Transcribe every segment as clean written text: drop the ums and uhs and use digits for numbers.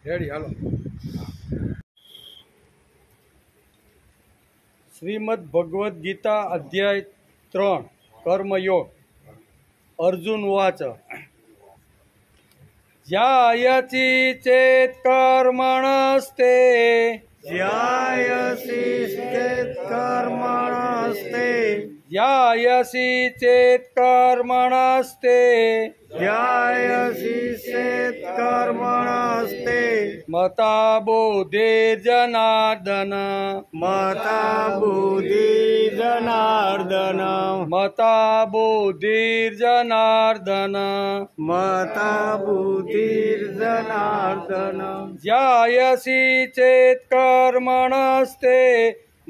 Ready હાલો। શ્રીમદ ભગવદ્ ગીતા અધ્યાય 3 કર્મयोग। अर्जुन उवाच ध्यायसि चेत् कर्मणस्ते ध्यायसि चेत् कर्मणस्ते ध्यायसि चेत् कर्मणस्ते ध्यायसि चेत् कर्मणस्ते मता बुद्धिर्जनार्दन मता बुद्धिर्जनार्दन मता बुद्धिर्जनार्दन मता बुद्धिर्जनार्दन ध्यायसि चेत् कर्मणस्ते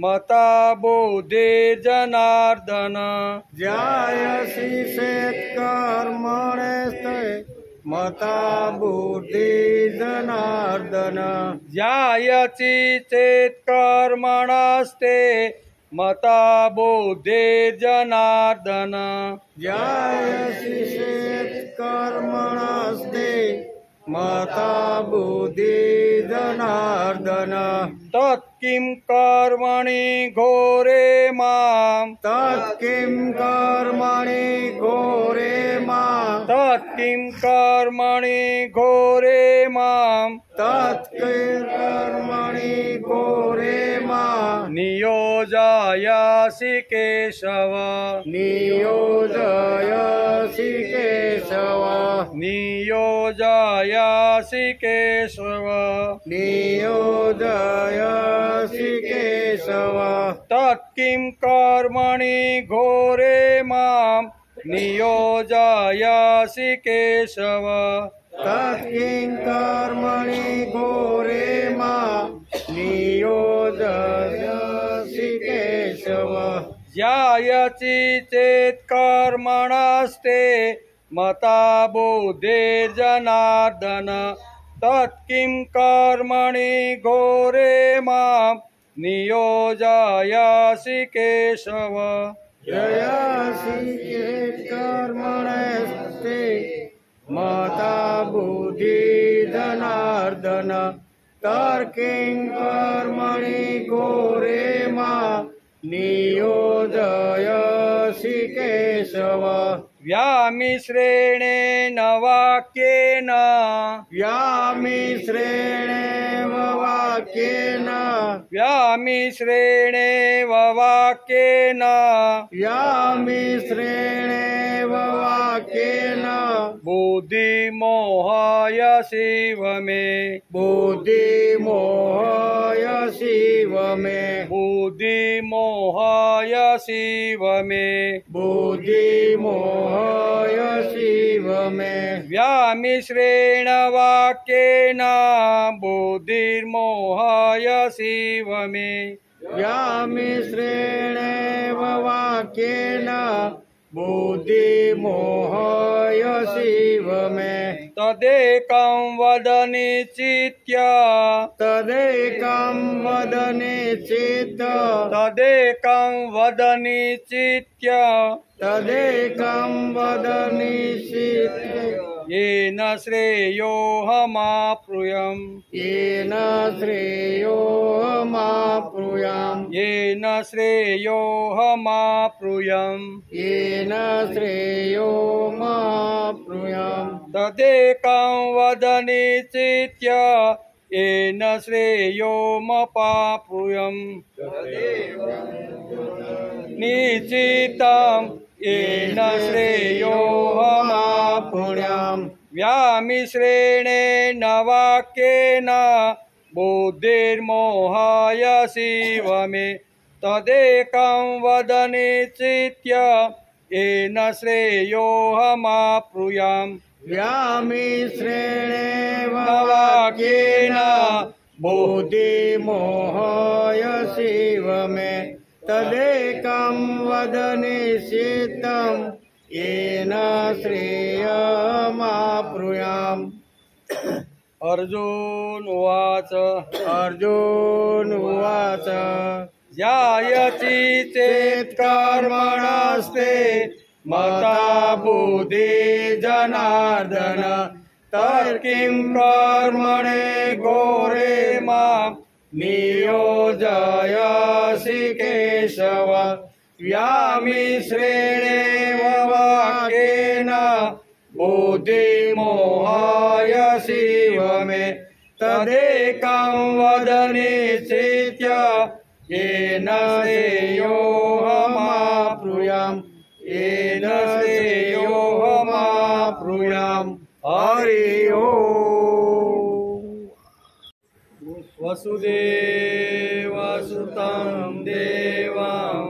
मता बुद्धिर्जनार्दन ध्यायसि चेत् कर्मणस्ते मता बुद्धिर्जनार्दन ध्यायसि चेत् कर्मणस्ते मता बुद्धिर्जनार्दन ध्यायसि चेत् कर्मणस्ते मता बुद्धिर्जनार्दन तत्किं कर्मणि घोरे मां तत्किं कर्मणि घोरे मां तत्किं कर्मणि घोरे मां तत्किं कर्मणि घोरे मां नियोजयासि केशव नियोजयासि केशव नियोजयासि केशव नियोजयासि केशव तत्किं कर्मणि घोरे मां नियोजयासि केशव तत्किं कर्मणि घोरे मां नियोजयासि केशव ध्यायसि चेत् कर्मणस्ते मता बुद्धिर्जनार्दन तत्किं कर्मणि घोरे मां नियोजयासि केशव ध्यायसि चेत् कर्मणस्ते मता बुद्धिर्जनार्दन तत्किं कर्मणि घोरे मां नियोजयासि केशव व्यामिश्रेणेन वाक्येन व्यामिश्रेणेव वाक्येन व्यामिश्रेणेव वाक्येन व्यामिश्रेणेव वाक्येन बुद्धिमोहायसीव मे बुद्धिमोहायसीव मे बुद्धिमोहायसीव मे बुद्धिमोहायसीव मे व्यामिश्रेण वाक्येन बुद्धिर्मोहायसीव मे व्यामिश्रेणेव वाक्येन बुद्धिमोहायसीव मे तदेकं वद निश्चित्य तदेकं वद निश्चित्य तदेकं वद निश्चित्य तदेकं वद निश्चित्य येन श्रेयोऽहमाप्नुयाम् येन श्रेयोऽहमाप्नुयाम् येन श्रेयोऽहमाप्नुयाम् येन श्रेयोऽहमाप्नुयाम् तदेकं वद निश्चित्य येन श्रेयो मपाप्नुयम् निश्चितं येन श्रेयोऽहमाप्नुयाम् व्यामिश्रेणेन वाक्येन बुद्धिर्मोहाय शिव मे तदेकं वद निश्चित्य येन श्रेयोऽहमाप्नुयाम् व्यामिश्रेणेव वाक्येन बुद्धिमोहाय शिव मे तदेकं वद निश्चितं येन श्रेयमाप्नुयाम् अर्जुन उवाच अर्जुन उवाच ज्यायति चेत् कर्मणस्ते मता बुद्धि जनार्दन तर्किं कर्मणे घोरे मां नियोजयसि केशव व्यामिश्रेणेव वाक्येन बुद्धिमोहाय शिव मे तदेकं वद निश्चित्य येन श्रेयोऽहमाप्नुयाम् येन श्रेयोऽहमाप्नुयाम् हरि ओम् वसुदेवसुतं देवं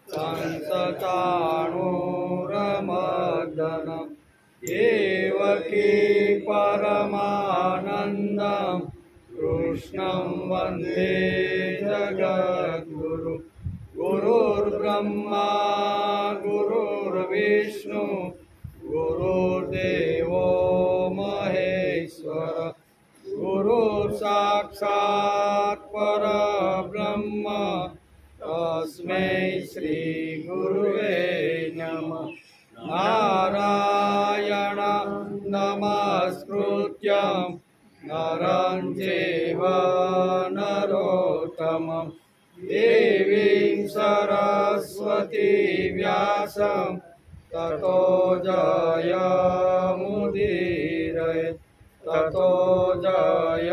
संसचाणूरमर्दनं देवकी परमानन्दं कृष्णं वन्दे जगद्गुरु गुरुर्ब्रह्मा गुरुर्विष्णु गुरुर्देवो महेश्वर गुरुर्साक्षात् परब्रह्म तस्मै श्रीगुरुवे नमः नारायणं नमस्कृत्यं नरं चैव नरोत्तमं देवीं सरस्वतीं व्यासं ततो जयमुदीरये ततो जयमुदीरये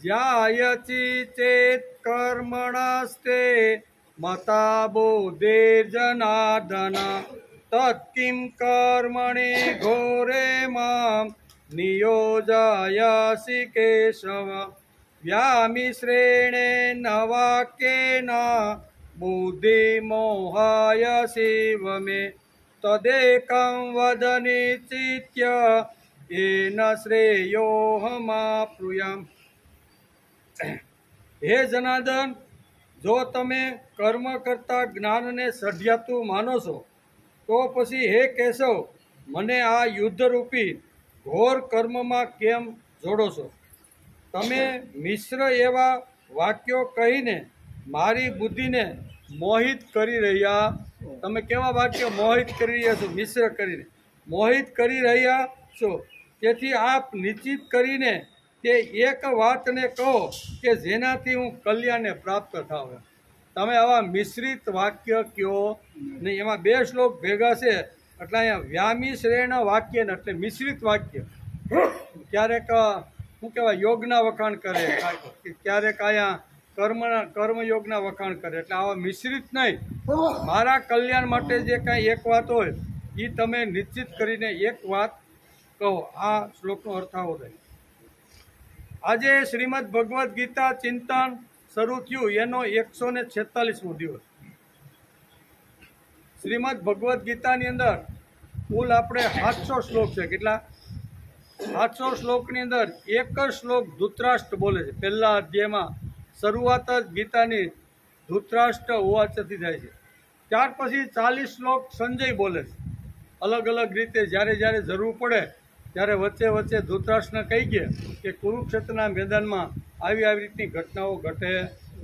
ज्यायति चेत् कर्मणस्ते मता बुद्धिर्जनार्दन तत्किं कर्मणि घोरे मां नियोजयसि केशव व्यामिश्रेणेन वाक्येन बुद्धिमोहाय शिव मे तदेकं वद निश्चित्य येन श्रेयोऽहमाप्नुयाम् હે જનાર્દન, જો તમે કર્મ કરતા જ્ઞાનને સઢિયાતું માનો છો તો પછી હે કેશવ મને આ યુદ્ધરૂપી ઘોર કર્મમાં કેમ જોડો છો? તમે મિશ્ર એવા વાક્યો કહીને મારી બુદ્ધિને મોહિત કરી રહ્યા. તમે કેવા વાક્યો મોહિત કરી રહ્યા છો? મિશ્ર કરીને મોહિત કરી રહ્યા છો. તેથી આપ નિશ્ચિત કરીને તે એક વાતને કહો કે જેનાથી હું કલ્યાણને પ્રાપ્ત થાવ. તમે આવા મિશ્રિત વાક્ય કહો નહીં. એમાં બે શ્લોક ભેગા છે એટલે અહીંયા વ્યામિશ્રેણ વાક્ય ને એટલે મિશ્રિત વાક્ય. ક્યારેક શું કહેવાય યોગના વખાણ કરે, ક્યારેક અહીંયા કર્મયોગના વખાણ કરે. એટલે આવા મિશ્રિત નહીં. મારા કલ્યાણ માટે જે કાંઈ એક વાત હોય એ તમે નિશ્ચિત કરીને એક વાત કહો. આ શ્લોકનો અર્થ આવો થાય. આજે શ્રીમદ ભગવદ્ ગીતા ચિંતન શરૂ થયું એનો 146મો દિવસ. શ્રીમદ ભગવદ્ ગીતાની અંદર કુલ આપણે 700 શ્લોક છે. કેટલા? 700 શ્લોકની અંદર એક જ શ્લોક ધૃતરાષ્ટ્ર બોલે છે. પહેલા અધ્યાયમાં શરૂઆત જ ગીતાની ધૃતરાષ્ટ્ર ઉવાચથી થાય છે. ત્યાર પછી 40 શ્લોક સંજય બોલે છે. અલગ અલગ રીતે જ્યારે જ્યારે જરૂર પડે ત્યારે વચ્ચે વચ્ચે ધૃતરાષ્ટ્રને કહી ગયા કે કુરુક્ષેત્રના મેદાનમાં આવી આવી રીતની ઘટનાઓ ઘટે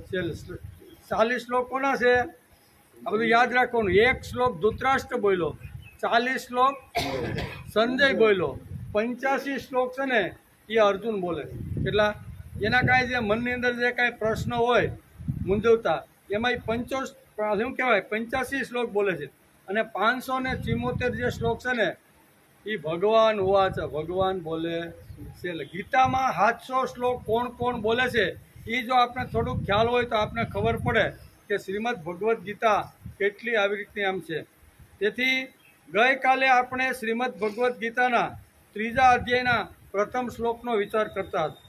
છે. 40 શ્લોક કોના છે? આ બધું યાદ રાખવાનું. એક શ્લોક ધૃતરાષ્ટ્ર બોલ્યો, 40 શ્લોક સંજય બોલ્યો, 85 શ્લોક છે ને એ અર્જુન બોલે. કેટલા? એના કાંઈ જે મનની અંદર જે કાંઈ પ્રશ્ન હોય મૂંઝવતા. એમાંય શું કહેવાય 85 શ્લોક બોલે છે અને 574 જે શ્લોક છે ને એ ભગવાન ઉવાચ, ભગવાન બોલે છે. ગીતામાં 700 શ્લોક કોણ કોણ બોલે છે એ જો આપણે થોડુંક ખ્યાલ હોય તો આપણે ખબર પડે કે શ્રીમદ ભગવદ્ ગીતા કેટલી આવી રીતની આમ છે. તેથી ગઈકાલે આપણે શ્રીમદ ભગવદ્ ગીતાના 3જા અધ્યાયના પ્રથમ શ્લોકનો વિચાર કરતા હતા.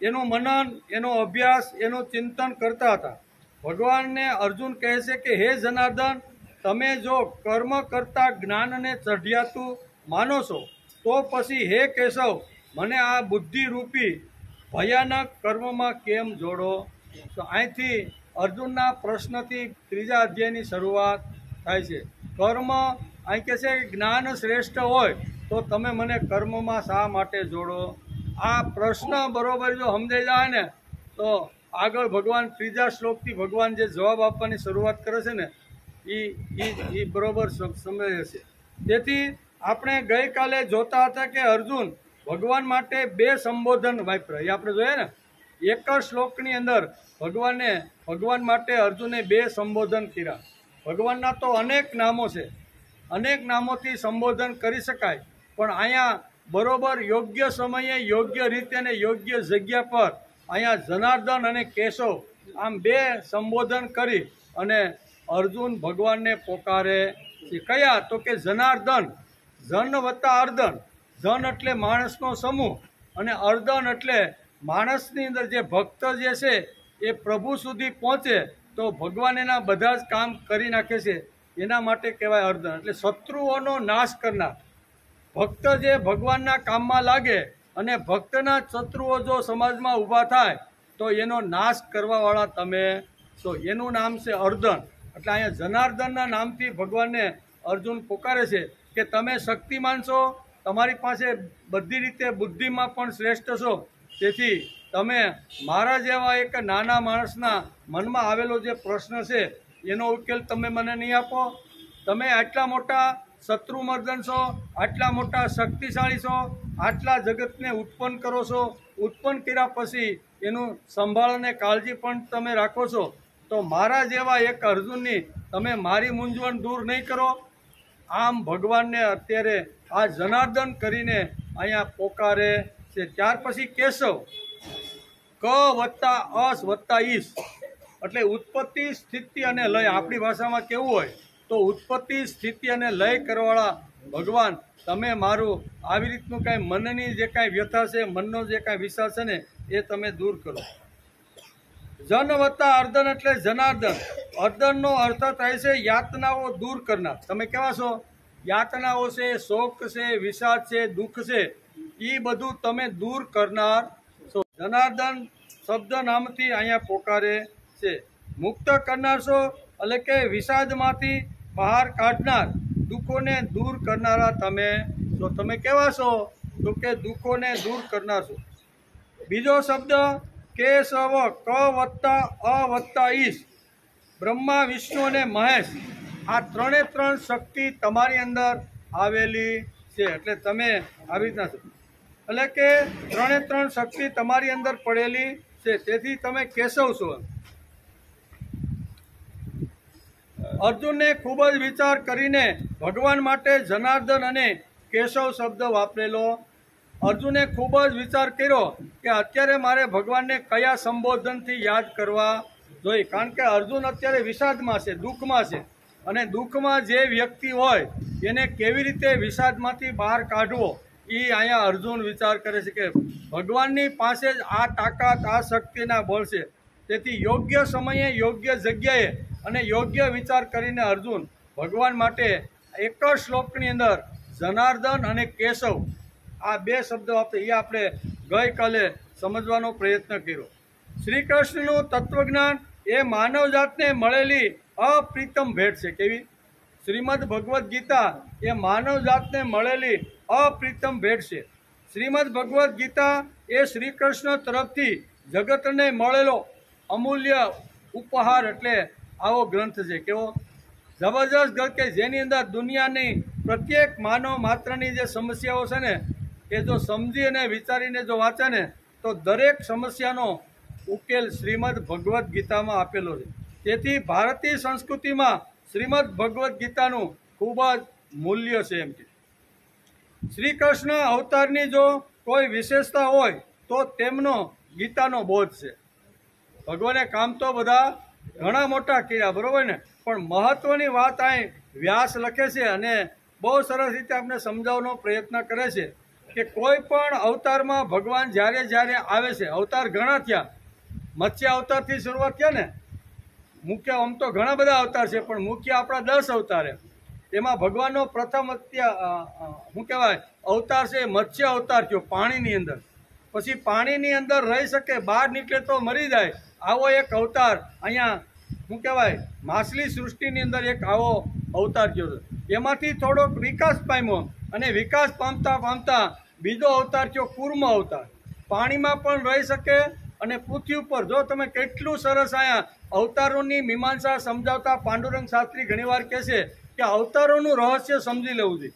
એનું મનન, એનો અભ્યાસ, એનું ચિંતન કરતા હતા. ભગવાનને અર્જુન કહે છે કે હે જનાર્દન, તમે જો કર્મ કરતા જ્ઞાનને ચઢિયાતું માનો છો તો પછી હે કેશવ, મને આ બુદ્ધિરૂપી ભયાનક કર્મમાં કેમ જોડો. તો અહીંથી અર્જુનના પ્રશ્નથી 3જા અધ્યાયની શરૂઆત થાય છે. કર્મ અહીં કહે છે કે જ્ઞાન શ્રેષ્ઠ હોય તો તમે મને કર્મમાં શા માટે જોડો. આ પ્રશ્ન બરોબર જો સમજાઈ જાય ને તો આગળ ભગવાન 3જા શ્લોકથી ભગવાન જે જવાબ આપવાની શરૂઆત કરે છે ને એ બરોબર સમજાય છે. તેથી આપણે ગઈકાલે જોતા હતા કે અર્જુન ભગવાન માટે 2 સંબોધન વાપર્યા. એ આપણે જોઈએ ને એક જ શ્લોકની અંદર ભગવાન માટે અર્જુને 2 સંબોધન કર્યા. ભગવાનના તો અનેક નામો છે, અનેક નામોથી સંબોધન કરી શકાય, પણ અહીંયા બરોબર યોગ્ય સમયે, યોગ્ય રીતે અને યોગ્ય જગ્યા પર અહીંયા જનાર્દન અને કેશવ આમ 2 સંબોધન કરી અને અર્જુન ભગવાનને પોકારે છે. કયા? તો કે જનાર્દન, જન વત્તા અર્દન. જન એટલે માણસનો સમૂહ અને અર્દન એટલે માણસની અંદર જે ભક્ત જે છે એ પ્રભુ સુધી પહોંચે તો ભગવાન એના બધા જ કામ કરી નાખે છે, એના માટે કહેવાય અર્દન. એટલે શત્રુઓનો નાશ કરનાર ભક્ત જે ભગવાનના કામમાં લાગે અને ભક્તના શત્રુઓ જો સમાજમાં ઊભા થાય તો એનો નાશ કરવાવાળા તમે છો, એનું નામ છે અર્દન. એટલે અહીંયા જનાર્દનના નામથી ભગવાનને અર્જુન પોકારે છે કે તમે શક્તિમાન છો, તમારી પાસે બધી રીતે બુદ્ધિમાં પણ શ્રેષ્ઠ છો, તેથી તમે મારા જેવા એક નાના માણસના મનમાં આવેલો જે પ્રશ્ન છે એનો ઉકેલ તમે મને નહીં આપો. તમે આટલા મોટા શત્રુમર્દન છો, આટલા મોટા શક્તિશાળી છો, આટલા જગતને ઉત્પન્ન કરો છો, ઉત્પન્ન કર્યા પછી એનું સંભાળ અને કાળજી પણ તમે રાખો છો, તો મારા જેવા એક અર્જુનની તમે મારી મૂંઝવણ દૂર નહીં કરો. આમ ભગવાનને અત્યારે આ જનાર્દન કરીને અહીંયા પોકારે છે. ત્યાર પછી કેશવ, ક વત્તા અસ વત્તા ઈશ એટલે ઉત્પત્તિ, સ્થિતિ અને લય. આપણી ભાષામાં કેવું હોય તો ઉત્પત્તિ, સ્થિતિ અને લય કરવાવાળા ભગવાન, તમે મારું આવી રીતનું કાંઈ મનની જે કાંઈ વ્યથા છે, મનનો જે કાંઈ વિચાર છે ને એ તમે દૂર કરો. જન વત્તા અર્દન એટલે જનાર્દન. અર્દનનો અર્થ થાય છે યાતનાઓ દૂર કરનાર. તમે કેવા છો? યાતનાઓ છે, શોક છે, વિષાદ છે, દુઃખ છે, એ બધું તમે દૂર કરનાર છો. જનાર્દન શબ્દ નામથી અહીંયા પોકારે છે. મુક્ત કરનાર છો એટલે કે વિષાદમાંથી બહાર કાઢનાર, દુઃખોને દૂર કરનારા તમે છો. તમે કેવા છો? તો કે દુઃખોને દૂર કરનાર છો. બીજો શબ્દ કેશવ, ક વત્તા અ વત્તા ઈશ. બ્રહ્મા, વિષ્ણુ અને મહેશ આ 3 શક્તિ તમારી અંદર આવેલી છે, એટલે તમે આવી રીતના છો. એટલે કે 3 શક્તિ તમારી અંદર પડેલી છે, તેથી તમે કેશવ છો. અર્જુનને ખૂબ જ વિચાર કરીને ભગવાન માટે જનાર્દન અને કેશવ શબ્દ વાપરેલો. અર્જુને ખૂબ જ વિચાર કર્યો કે અત્યારે મારે ભગવાનને કયા સંબોધનથી યાદ કરવા જોઈએ, કારણ કે અર્જુન અત્યારે વિષાદમાં છે, દુઃખમાં છે, અને દુઃખમાં જે વ્યક્તિ હોય એને કેવી રીતે વિષાદમાંથી બહાર કાઢવો એ અહીંયા અર્જુન વિચાર કરે છે કે ભગવાનની પાસે જ આ તાકાત, આ શક્તિના બળ છે. તેથી યોગ્ય સમયે, યોગ્ય જગ્યાએ અને યોગ્ય વિચાર કરીને અર્જુન ભગવાન માટે એક જ શ્લોકની અંદર જનાર્દન અને કેશવ આ 2 શબ્દો આપણે ગઈકાલે સમજવાનો પ્રયત્ન કર્યો. શ્રી કૃષ્ણનું તત્વજ્ઞાન એ માનવજાતને મળેલી અપ્રિતમ ભેટ છે. કેવી? શ્રીમદ ભગવદ્ ગીતા એ માનવજાતને મળેલી અપ્રિતમ ભેટ છે. શ્રીમદ ભગવદ્ ગીતા એ શ્રી કૃષ્ણ તરફથી જગતને મળેલો અમૂલ્ય ઉપહાર એટલે આવો ગ્રંથ છે. કેવો જબરજસ્ત ગ્રંથ કે જેની અંદર દુનિયાની પ્રત્યેક માનવ માત્રની જે સમસ્યાઓ છે ને એ જો સમજી અને વિચારીને જો વાંચે ને તો દરેક સમસ્યાનો ઉકેલ શ્રીમદ ભગવદ્ ગીતામાં આપેલો છે. તેથી ભારતીય સંસ્કૃતિમાં શ્રીમદ ભગવદ્ ગીતાનું ખૂબ જ મૂલ્ય છે. એમ કે શ્રી કૃષ્ણ અવતારની જો કોઈ વિશેષતા હોય તો તેમનો ગીતાનો બોધ છે. ભગવાને કામ તો બધા ઘણા મોટા કર્યા, બરોબર ને, પણ મહત્વની વાત અહીં વ્યાસ લખે છે અને બહુ સરસ રીતે આપણે સમજાવવાનો પ્રયત્ન કરે છે કે કોઈ પણ અવતારમાં ભગવાન જ્યારે જ્યારે આવે છે, અવતાર ઘણા થયા, મત્સ્ય અવતારથી શરૂઆત થયા ને, મુખ્ય આમ તો ઘણા બધા અવતાર છે પણ મુખ્ય આપણા 10 અવતાર છે. એમાં ભગવાનનો પ્રથમ શું કહેવાય અવતાર છે મત્સ્ય અવતાર થયો પાણીની અંદર. પછી પાણીની અંદર રહી શકે, બહાર નીકળે તો મરી જાય, આવો એક અવતાર અહીંયા શું કહેવાય માછલી સૃષ્ટિની અંદર એક આવો અવતાર થયો છે. એમાંથી થોડોક વિકાસ પામ્યો અને વિકાસ પામતા પામતા બીજો અવતાર થયો કૂર્મ અવતાર. પાણીમાં પણ રહી શકે અને પૃથ્વી ઉપર. જો તમે કેટલું સરસ અહીંયા અવતારોની મીમાંસા સમજાવતા પાંડુરંગ શાસ્ત્રી ઘણીવાર કહે છે કે અવતારોનું રહસ્ય સમજી લેવું જોઈએ.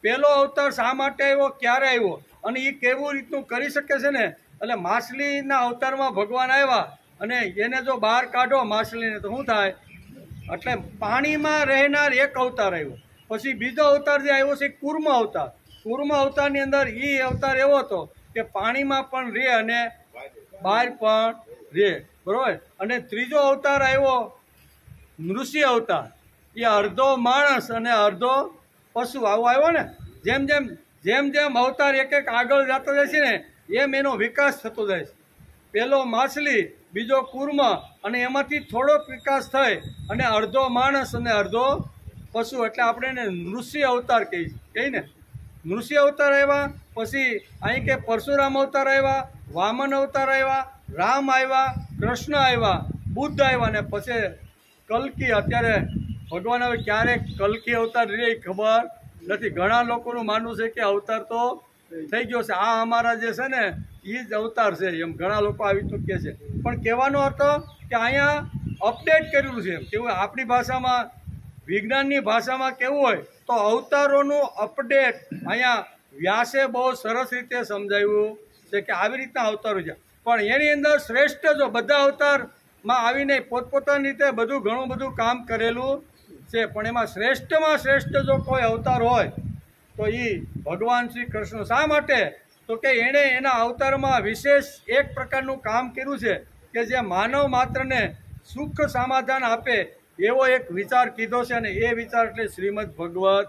પહેલો અવતાર શા માટે આવ્યો, ક્યારે આવ્યો અને એ કેવું રીતનું કરી શકે છે ને. એટલે માછલીના અવતારમાં ભગવાન આવ્યા અને એને જો બહાર કાઢો માછલીને તો શું થાય, એટલે પાણીમાં રહેનાર એક અવતાર આવ્યો. પછી બીજો અવતાર જે આવ્યો છે કૂર્મ અવતાર. કૂર્મ અવતારની અંદર એ અવતાર એવો હતો કે પાણીમાં પણ રહે અને બહાર પણ રહે, બરોબર. અને ત્રીજો અવતાર આવ્યો નૃસિંહ અવતાર. એ અડધો માણસ અને અડધો પશુ આવો આવ્યો ને. જેમ જેમ જેમ જેમ અવતાર એક એક આગળ જતો જાય છે ને એમ એનો વિકાસ થતો જાય છે. પહેલો માછલી, બીજો કૂર્મ અને એમાંથી થોડોક વિકાસ થઈ અને અડધો માણસ અને અડધો પશુ, એટલે આપણે એને નૃસિંહ અવતાર કહીએ ને. નૃસિંહ અવતાર આવ્યા, પછી અહીં કે પરશુરામ અવતાર આવ્યા, વામન અવતાર આવ્યા, રામ આવ્યા, કૃષ્ણ આવ્યા, બુદ્ધ આવ્યા ને પછી કલ્કી. અત્યારે ભગવાન હવે ક્યારે કલ્કી અવતાર રહે ખબર નથી. ઘણા લોકોનું માનવું છે કે અવતાર તો થઈ ગયો છે, આ અમારા જે છે ને એ જ અવતાર છે, એમ ઘણા લોકો આવી તો કહે છે. પણ કહેવાનો અર્થ કે અહીંયા અપડેટ કરેલું છે. એમ કેવું આપણી ભાષામાં, વિજ્ઞાનની ભાષામાં કેવું હોય તો અવતારોનું અપડેટ અહીંયા વ્યાસે બહુ સરસ રીતે સમજાવ્યું છે કે આવી રીતના અવતારો છે. પણ એની અંદર શ્રેષ્ઠ જો બધા અવતારમાં આવીને પોતપોતાની રીતે બધું ઘણું બધું કામ કરેલું છે, પણ એમાં શ્રેષ્ઠમાં શ્રેષ્ઠ જો કોઈ અવતાર હોય તો એ ભગવાન શ્રી કૃષ્ણ. શા માટે તો કે એણે એના અવતારમાં વિશેષ એક પ્રકારનું કામ કર્યું છે કે જે માનવ માત્રને સુખ સમાધાન આપે એવો એક વિચાર કીધો છે. અને એ વિચાર એટલે શ્રીમદ ભગવદ્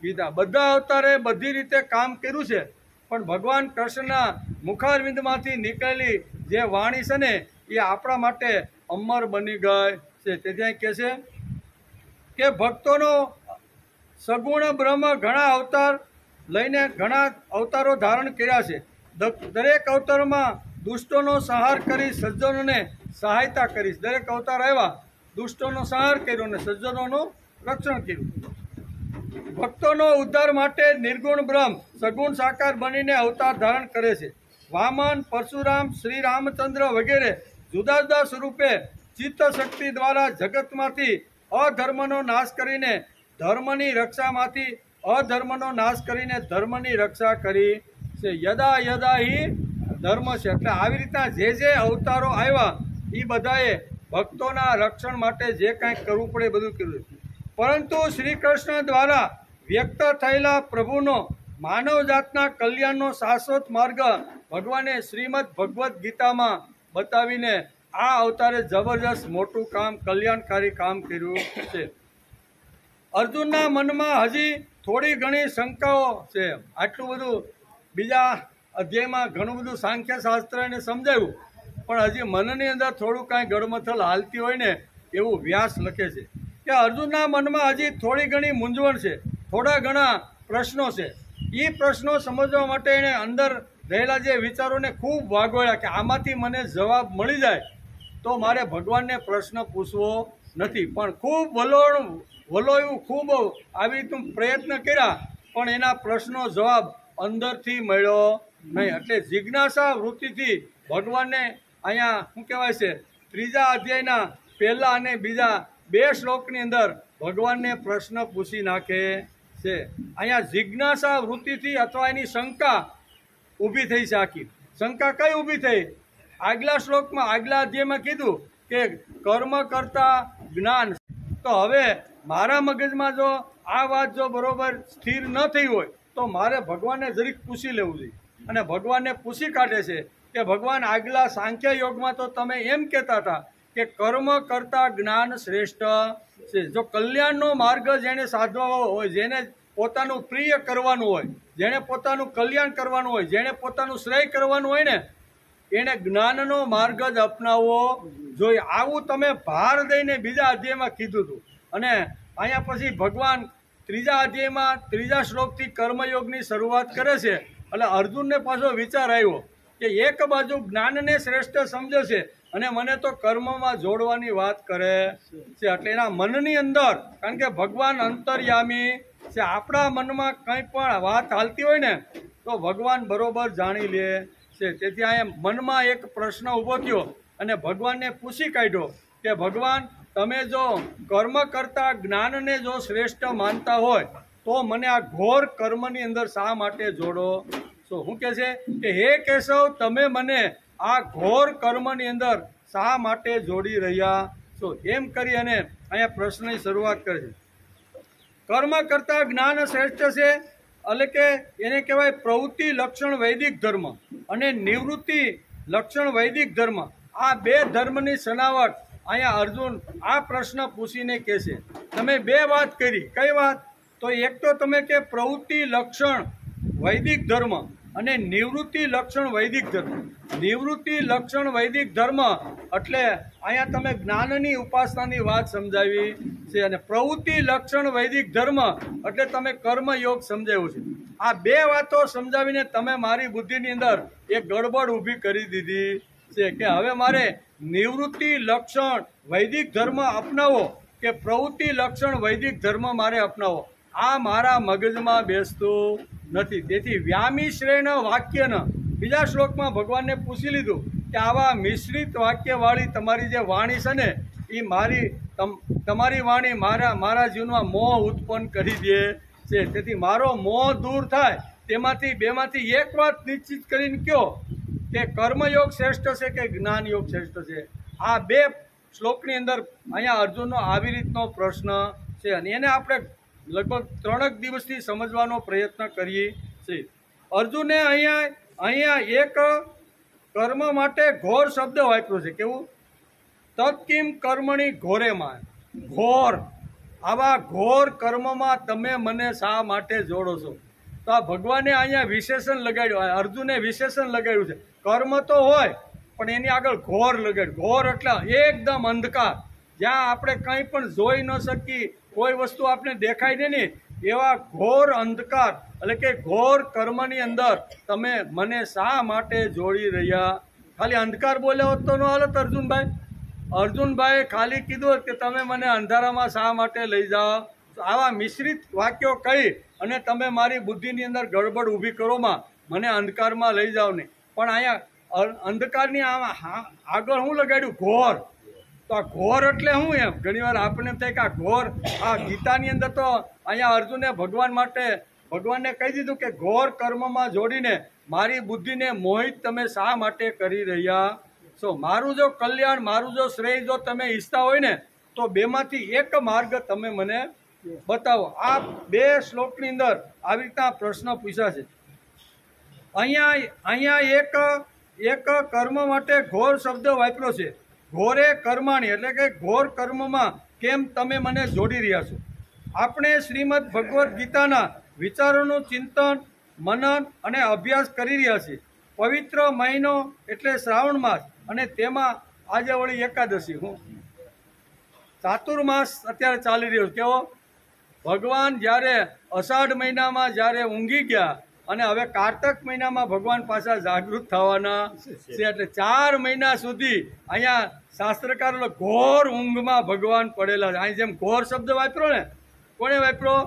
ગીતા. બધા અવતારે બધી રીતે કામ કર્યું છે, પણ ભગવાન કૃષ્ણના મુખારવિંદમાંથી નીકળેલી જે વાણી છે ને એ આપણા માટે અમર બની ગઈ છે. તેથી કહે છે કે ભક્તોનો સગુણ બ્રહ્મ ઘણા અવતાર લઈને ઘણા અવતારો ધારણ કર્યા છે. દરેક અવતારમાં દુષ્ટોનો સંહાર કરી સજ્જનોને સહાયતા કરીશ. દરેક અવતાર આવ્યા, દુષ્ટોનો સંહાર કર્યો અને સજ્જનોનું રક્ષણ કર્યું. ભક્તોનો ઉદ્ધાર માટે નિર્ગુણ બ્રહ્મ સગુણ સાકાર બનીને અવતાર ધારણ કરે છે. વામન, પરશુરામ, શ્રી રામચંદ્ર વગેરે જુદા જુદા સ્વરૂપે ચિત્ત શક્તિ દ્વારા જગતમાંથી અધર્મનો નાશ કરીને ધર્મની રક્ષામાંથી અધર્મનો નાશ કરીને ધર્મની રક્ષા કરી છે. યદા યદા હિ ધર્મ છે. એટલે આવી રીતના જે જે અવતારો આવ્યા એ બધાએ ભક્તોના રક્ષણ માટે જે કાંઈક કરવું પડે બધું કર્યું. પરંતુ શ્રી કૃષ્ણ દ્વારા વ્યક્ત થયેલા પ્રભુનો માનવ જાતના કલ્યાણનો શાશ્વત માર્ગ ભગવાને શ્રીમદ ભગવદ્ ગીતામાં બતાવીને આ અવતારે જબરજસ્ત મોટું કામ, કલ્યાણકારી કામ કર્યું છે. અર્જુનના મનમાં હજી થોડી ઘણી શંકાઓ છે. આટલું બધું બીજા અધ્યાયમાં ઘણું બધું સાંખ્ય શાસ્ત્ર એને સમજાવ્યું, પણ હજી મનની અંદર થોડું કાંઈ ગડમથલ હાલતી હોય ને એવું વ્યાસ લખે છે કે અર્જુનના મનમાં હજી થોડી ઘણી મૂંઝવણ છે, થોડા ઘણા પ્રશ્નો છે. એ પ્રશ્નો સમજવા માટે એણે અંદર રહેલા જે વિચારોને ખૂબ વાગોળ્યા કે આમાંથી મને જવાબ મળી જાય તો મારે ભગવાનને પ્રશ્ન પૂછવો નથી. પણ ખૂબ વલોયું, ખૂબ આવી રીતનું પ્રયત્ન કર્યા, પણ એના પ્રશ્નો જવાબ અંદરથી મળ્યો નહીં. એટલે જિજ્ઞાસા વૃત્તિથી ભગવાનને અહીંયા શું કહેવાય છે, ત્રીજા અધ્યાયના પહેલા અને બીજા 2 શ્લોકની અંદર ભગવાનને પ્રશ્ન પૂછી નાખે છે. અહીંયા જિજ્ઞાસા વૃત્તિથી અથવા એની શંકા ઊભી થઈ છે. આખી શંકા કઈ ઊભી થઈ આગલા શ્લોકમાં આગલા અધ્યાયમાં કીધું કે કર્મ કરતા જ્ઞાન. તો હવે મારા મગજમાં જો આ વાત જો બરોબર સ્થિર ન થઈ હોય તો મારે ભગવાનને જરીક પૂછી લેવું જોઈએ. અને ભગવાનને પૂછી કાઢે છે કે ભગવાન આગલા સાંખ્ય યોગમાં તો તમે એમ કહેતા હતા કે કર્મ કરતા જ્ઞાન શ્રેષ્ઠ છે. જો કલ્યાણનો માર્ગ જેને સાધવા હોય, જેને પોતાનું પ્રિય કરવાનું હોય, જેણે પોતાનું કલ્યાણ કરવાનું હોય, જેણે પોતાનું શ્રેય કરવાનું હોય ને, એને જ્ઞાનનો માર્ગ જ અપનાવવો જોઈએ. આવું તમે ભાર દઈને બીજા અધ્યાયમાં કીધું હતું. અને અહીંયા પછી ભગવાન ત્રીજા અધ્યાયમાં ત્રીજા શ્લોકથી કર્મયોગની શરૂઆત કરે છે. એટલે અર્જુનને પાછો વિચાર આવ્યો કે એક બાજુ જ્ઞાનને શ્રેષ્ઠ સમજે છે અને મને તો કર્મમાં જોડવાની વાત કરે છે. એટલે એના મનની અંદર, કારણ કે ભગવાન અંતર્યામી છે, આપણા મનમાં કંઈ પણ વાત હાલતી હોય ને તો ભગવાન બરોબર જાણી લે છે. તેથી અહીંયા મનમાં એક પ્રશ્ન ઊભો થયો અને ભગવાનને પૂછી કાઢ્યો કે ભગવાન, તમે જો કર્મ કરતા જ્ઞાનને જો શ્રેષ્ઠ માનતા હોય તો મને આ ઘોર કર્મની અંદર શા માટે જોડો છો? શું કહે છે કે હે કેશવ, તમે મને આ ઘોર કર્મની અંદર શા માટે જોડી રહ્યા છો? એમ કરી અને અહીંયા પ્રશ્નની શરૂઆત કરે છે. કર્મ કરતા જ્ઞાન શ્રેષ્ઠ છે, એટલે કે એને કહેવાય પ્રવૃત્તિ લક્ષણ વૈદિક ધર્મ અને નિવૃત્તિ લક્ષણ વૈદિક ધર્મ. આ બે ધર્મની સનાવટ અહીંયા અર્જુન આ પ્રશ્ન પૂછીને કહે છે. તમે બે વાત કરી. કઈ વાત? તો એક તો તમે કે પ્રવૃત્તિ લક્ષણ વૈદિક ધર્મ અને નિવૃત્તિ લક્ષણ વૈદિક ધર્મ. નિવૃત્તિ લક્ષણ વૈદિક ધર્મ એટલે અહીંયા તમે જ્ઞાનની ઉપાસનાની વાત સમજાવી છે, અને પ્રવૃત્તિ લક્ષણ વૈદિક ધર્મ એટલે તમે કર્મયોગ સમજાવ્યું છે. આ બે વાતો સમજાવીને તમે મારી બુદ્ધિની અંદર એક ગડબડ ઊભી કરી દીધી છે કે હવે મારે નિવૃત્તિ લક્ષણ વૈદિક ધર્મ અપનાવો કે પ્રવૃત્તિ લક્ષણ વૈદિક ધર્મ મારે અપનાવો, આ મારા મગજમાં બેસતું નથી. તેથી વ્યામિશ્રેણ વાક્યન, બીજા શ્લોકમાં ભગવાનને પૂછી લીધું કે આવા મિશ્રિત વાક્યવાળી તમારી જે વાણી છે ને, એ તમારી વાણી મારા જીવનમાં મોહ ઉત્પન્ન કરી દે છે. તેથી મારો મોહ દૂર થાય તેમાંથી બેમાંથી એક વાત નિશ્ચિત કરીને કહો કે કર્મયોગ શ્રેષ્ઠ છે કે જ્ઞાન યોગ શ્રેષ્ઠ છે. આ બે શ્લોકની અંદર અહીંયા અર્જુનનો આવી રીતનો પ્રશ્ન છે અને એને આપણે લગભગ 3 દિવસથી સમજવાનો પ્રયત્ન કરીએ છીએ. અર્જુને અહીંયા એક કર્મ માટે ઘોર શબ્દ વાપર્યો છે. કેવું? તત્કિમ કર્મણી ઘોરેમાં. ઘોર, આવા ઘોર કર્મમાં તમે મને શા માટે જોડો છો? તો આ ભગવાને અહીંયા વિશેષણ લગાડ્યું, અર્જુને વિશેષણ લગાડ્યું છે. કર્મ તો હોય પણ એની આગળ ઘોર લગાડ્યું. ઘોર એટલે એકદમ અંધકાર, જ્યાં આપણે કંઈ પણ જોઈ ન શકીએ, કોઈ વસ્તુ આપણે દેખાય નહીં, એવા ઘોર અંધકાર એટલે કે ઘોર કર્મની અંદર તમે મને શા માટે જોડી રહ્યા? ખાલી અંધકાર બોલ્યા હોત તો ન હાલત અર્જુનભાઈ. અર્જુનભાઈએ ખાલી કીધું કે તમે મને અંધારામાં શા માટે લઈ જાઓ. આવા મિશ્રિત વાક્યો કહી અને તમે મારી બુદ્ધિની અંદર ગડબડ ઊભી કરોમાં મને અંધકારમાં લઈ જાઓ નહીં. પણ અહીંયા અંધકારની આગળ હું લગાડ્યું? ઘોર. તો આ ઘોર એટલે શું? એમ ઘણીવાર આપણને એમ થાય કે આ ઘોર, આ ગીતાની અંદર તો અહીંયા અર્જુને ભગવાનને કહી દીધું કે ઘોર કર્મમાં જોડીને મારી બુદ્ધિને મોહિત તમે શા માટે કરી રહ્યા છો? મારું જો કલ્યાણ, મારું જો શ્રેય જો તમે ઈચ્છતા હોય ને તો બેમાંથી એક માર્ગ તમે મને બતાવો. આ બે શ્લોકની અંદર આવી રીતના પ્રશ્ન પૂછ્યા છે. અહીંયા એક કર્મ માટે ઘોર શબ્દ વાપર્યો છે. ઘોરે કર્માણી એટલે કે ઘોર કર્મમાં કેમ તમે મને જોડી રહ્યા છો? આપણે શ્રીમદ ભગવદ્ ગીતાના વિચારોનું ચિંતન, મનન અને અભ્યાસ કરી રહ્યા છીએ. પવિત્ર મહિનો એટલે શ્રાવણ માસ અને તેમાં આજે વળી એકાદશી. હું ચાતુર્માસ અત્યારે ચાલી રહ્યો. કેવો? ભગવાન જ્યારે અષાઢ મહિનામાં જ્યારે ઊંઘી ગયા અને હવે કારતક મહિનામાં ભગવાન પાછા જાગૃત થવાના છે. એટલે 4 મહિના સુધી અહીંયા શાસ્ત્રકારો ઘોર ઊંઘમાં ભગવાન પડેલા છે. અહીં જેમ ઘોર શબ્દ વાપર્યો ને, કોણે વાપર્યો?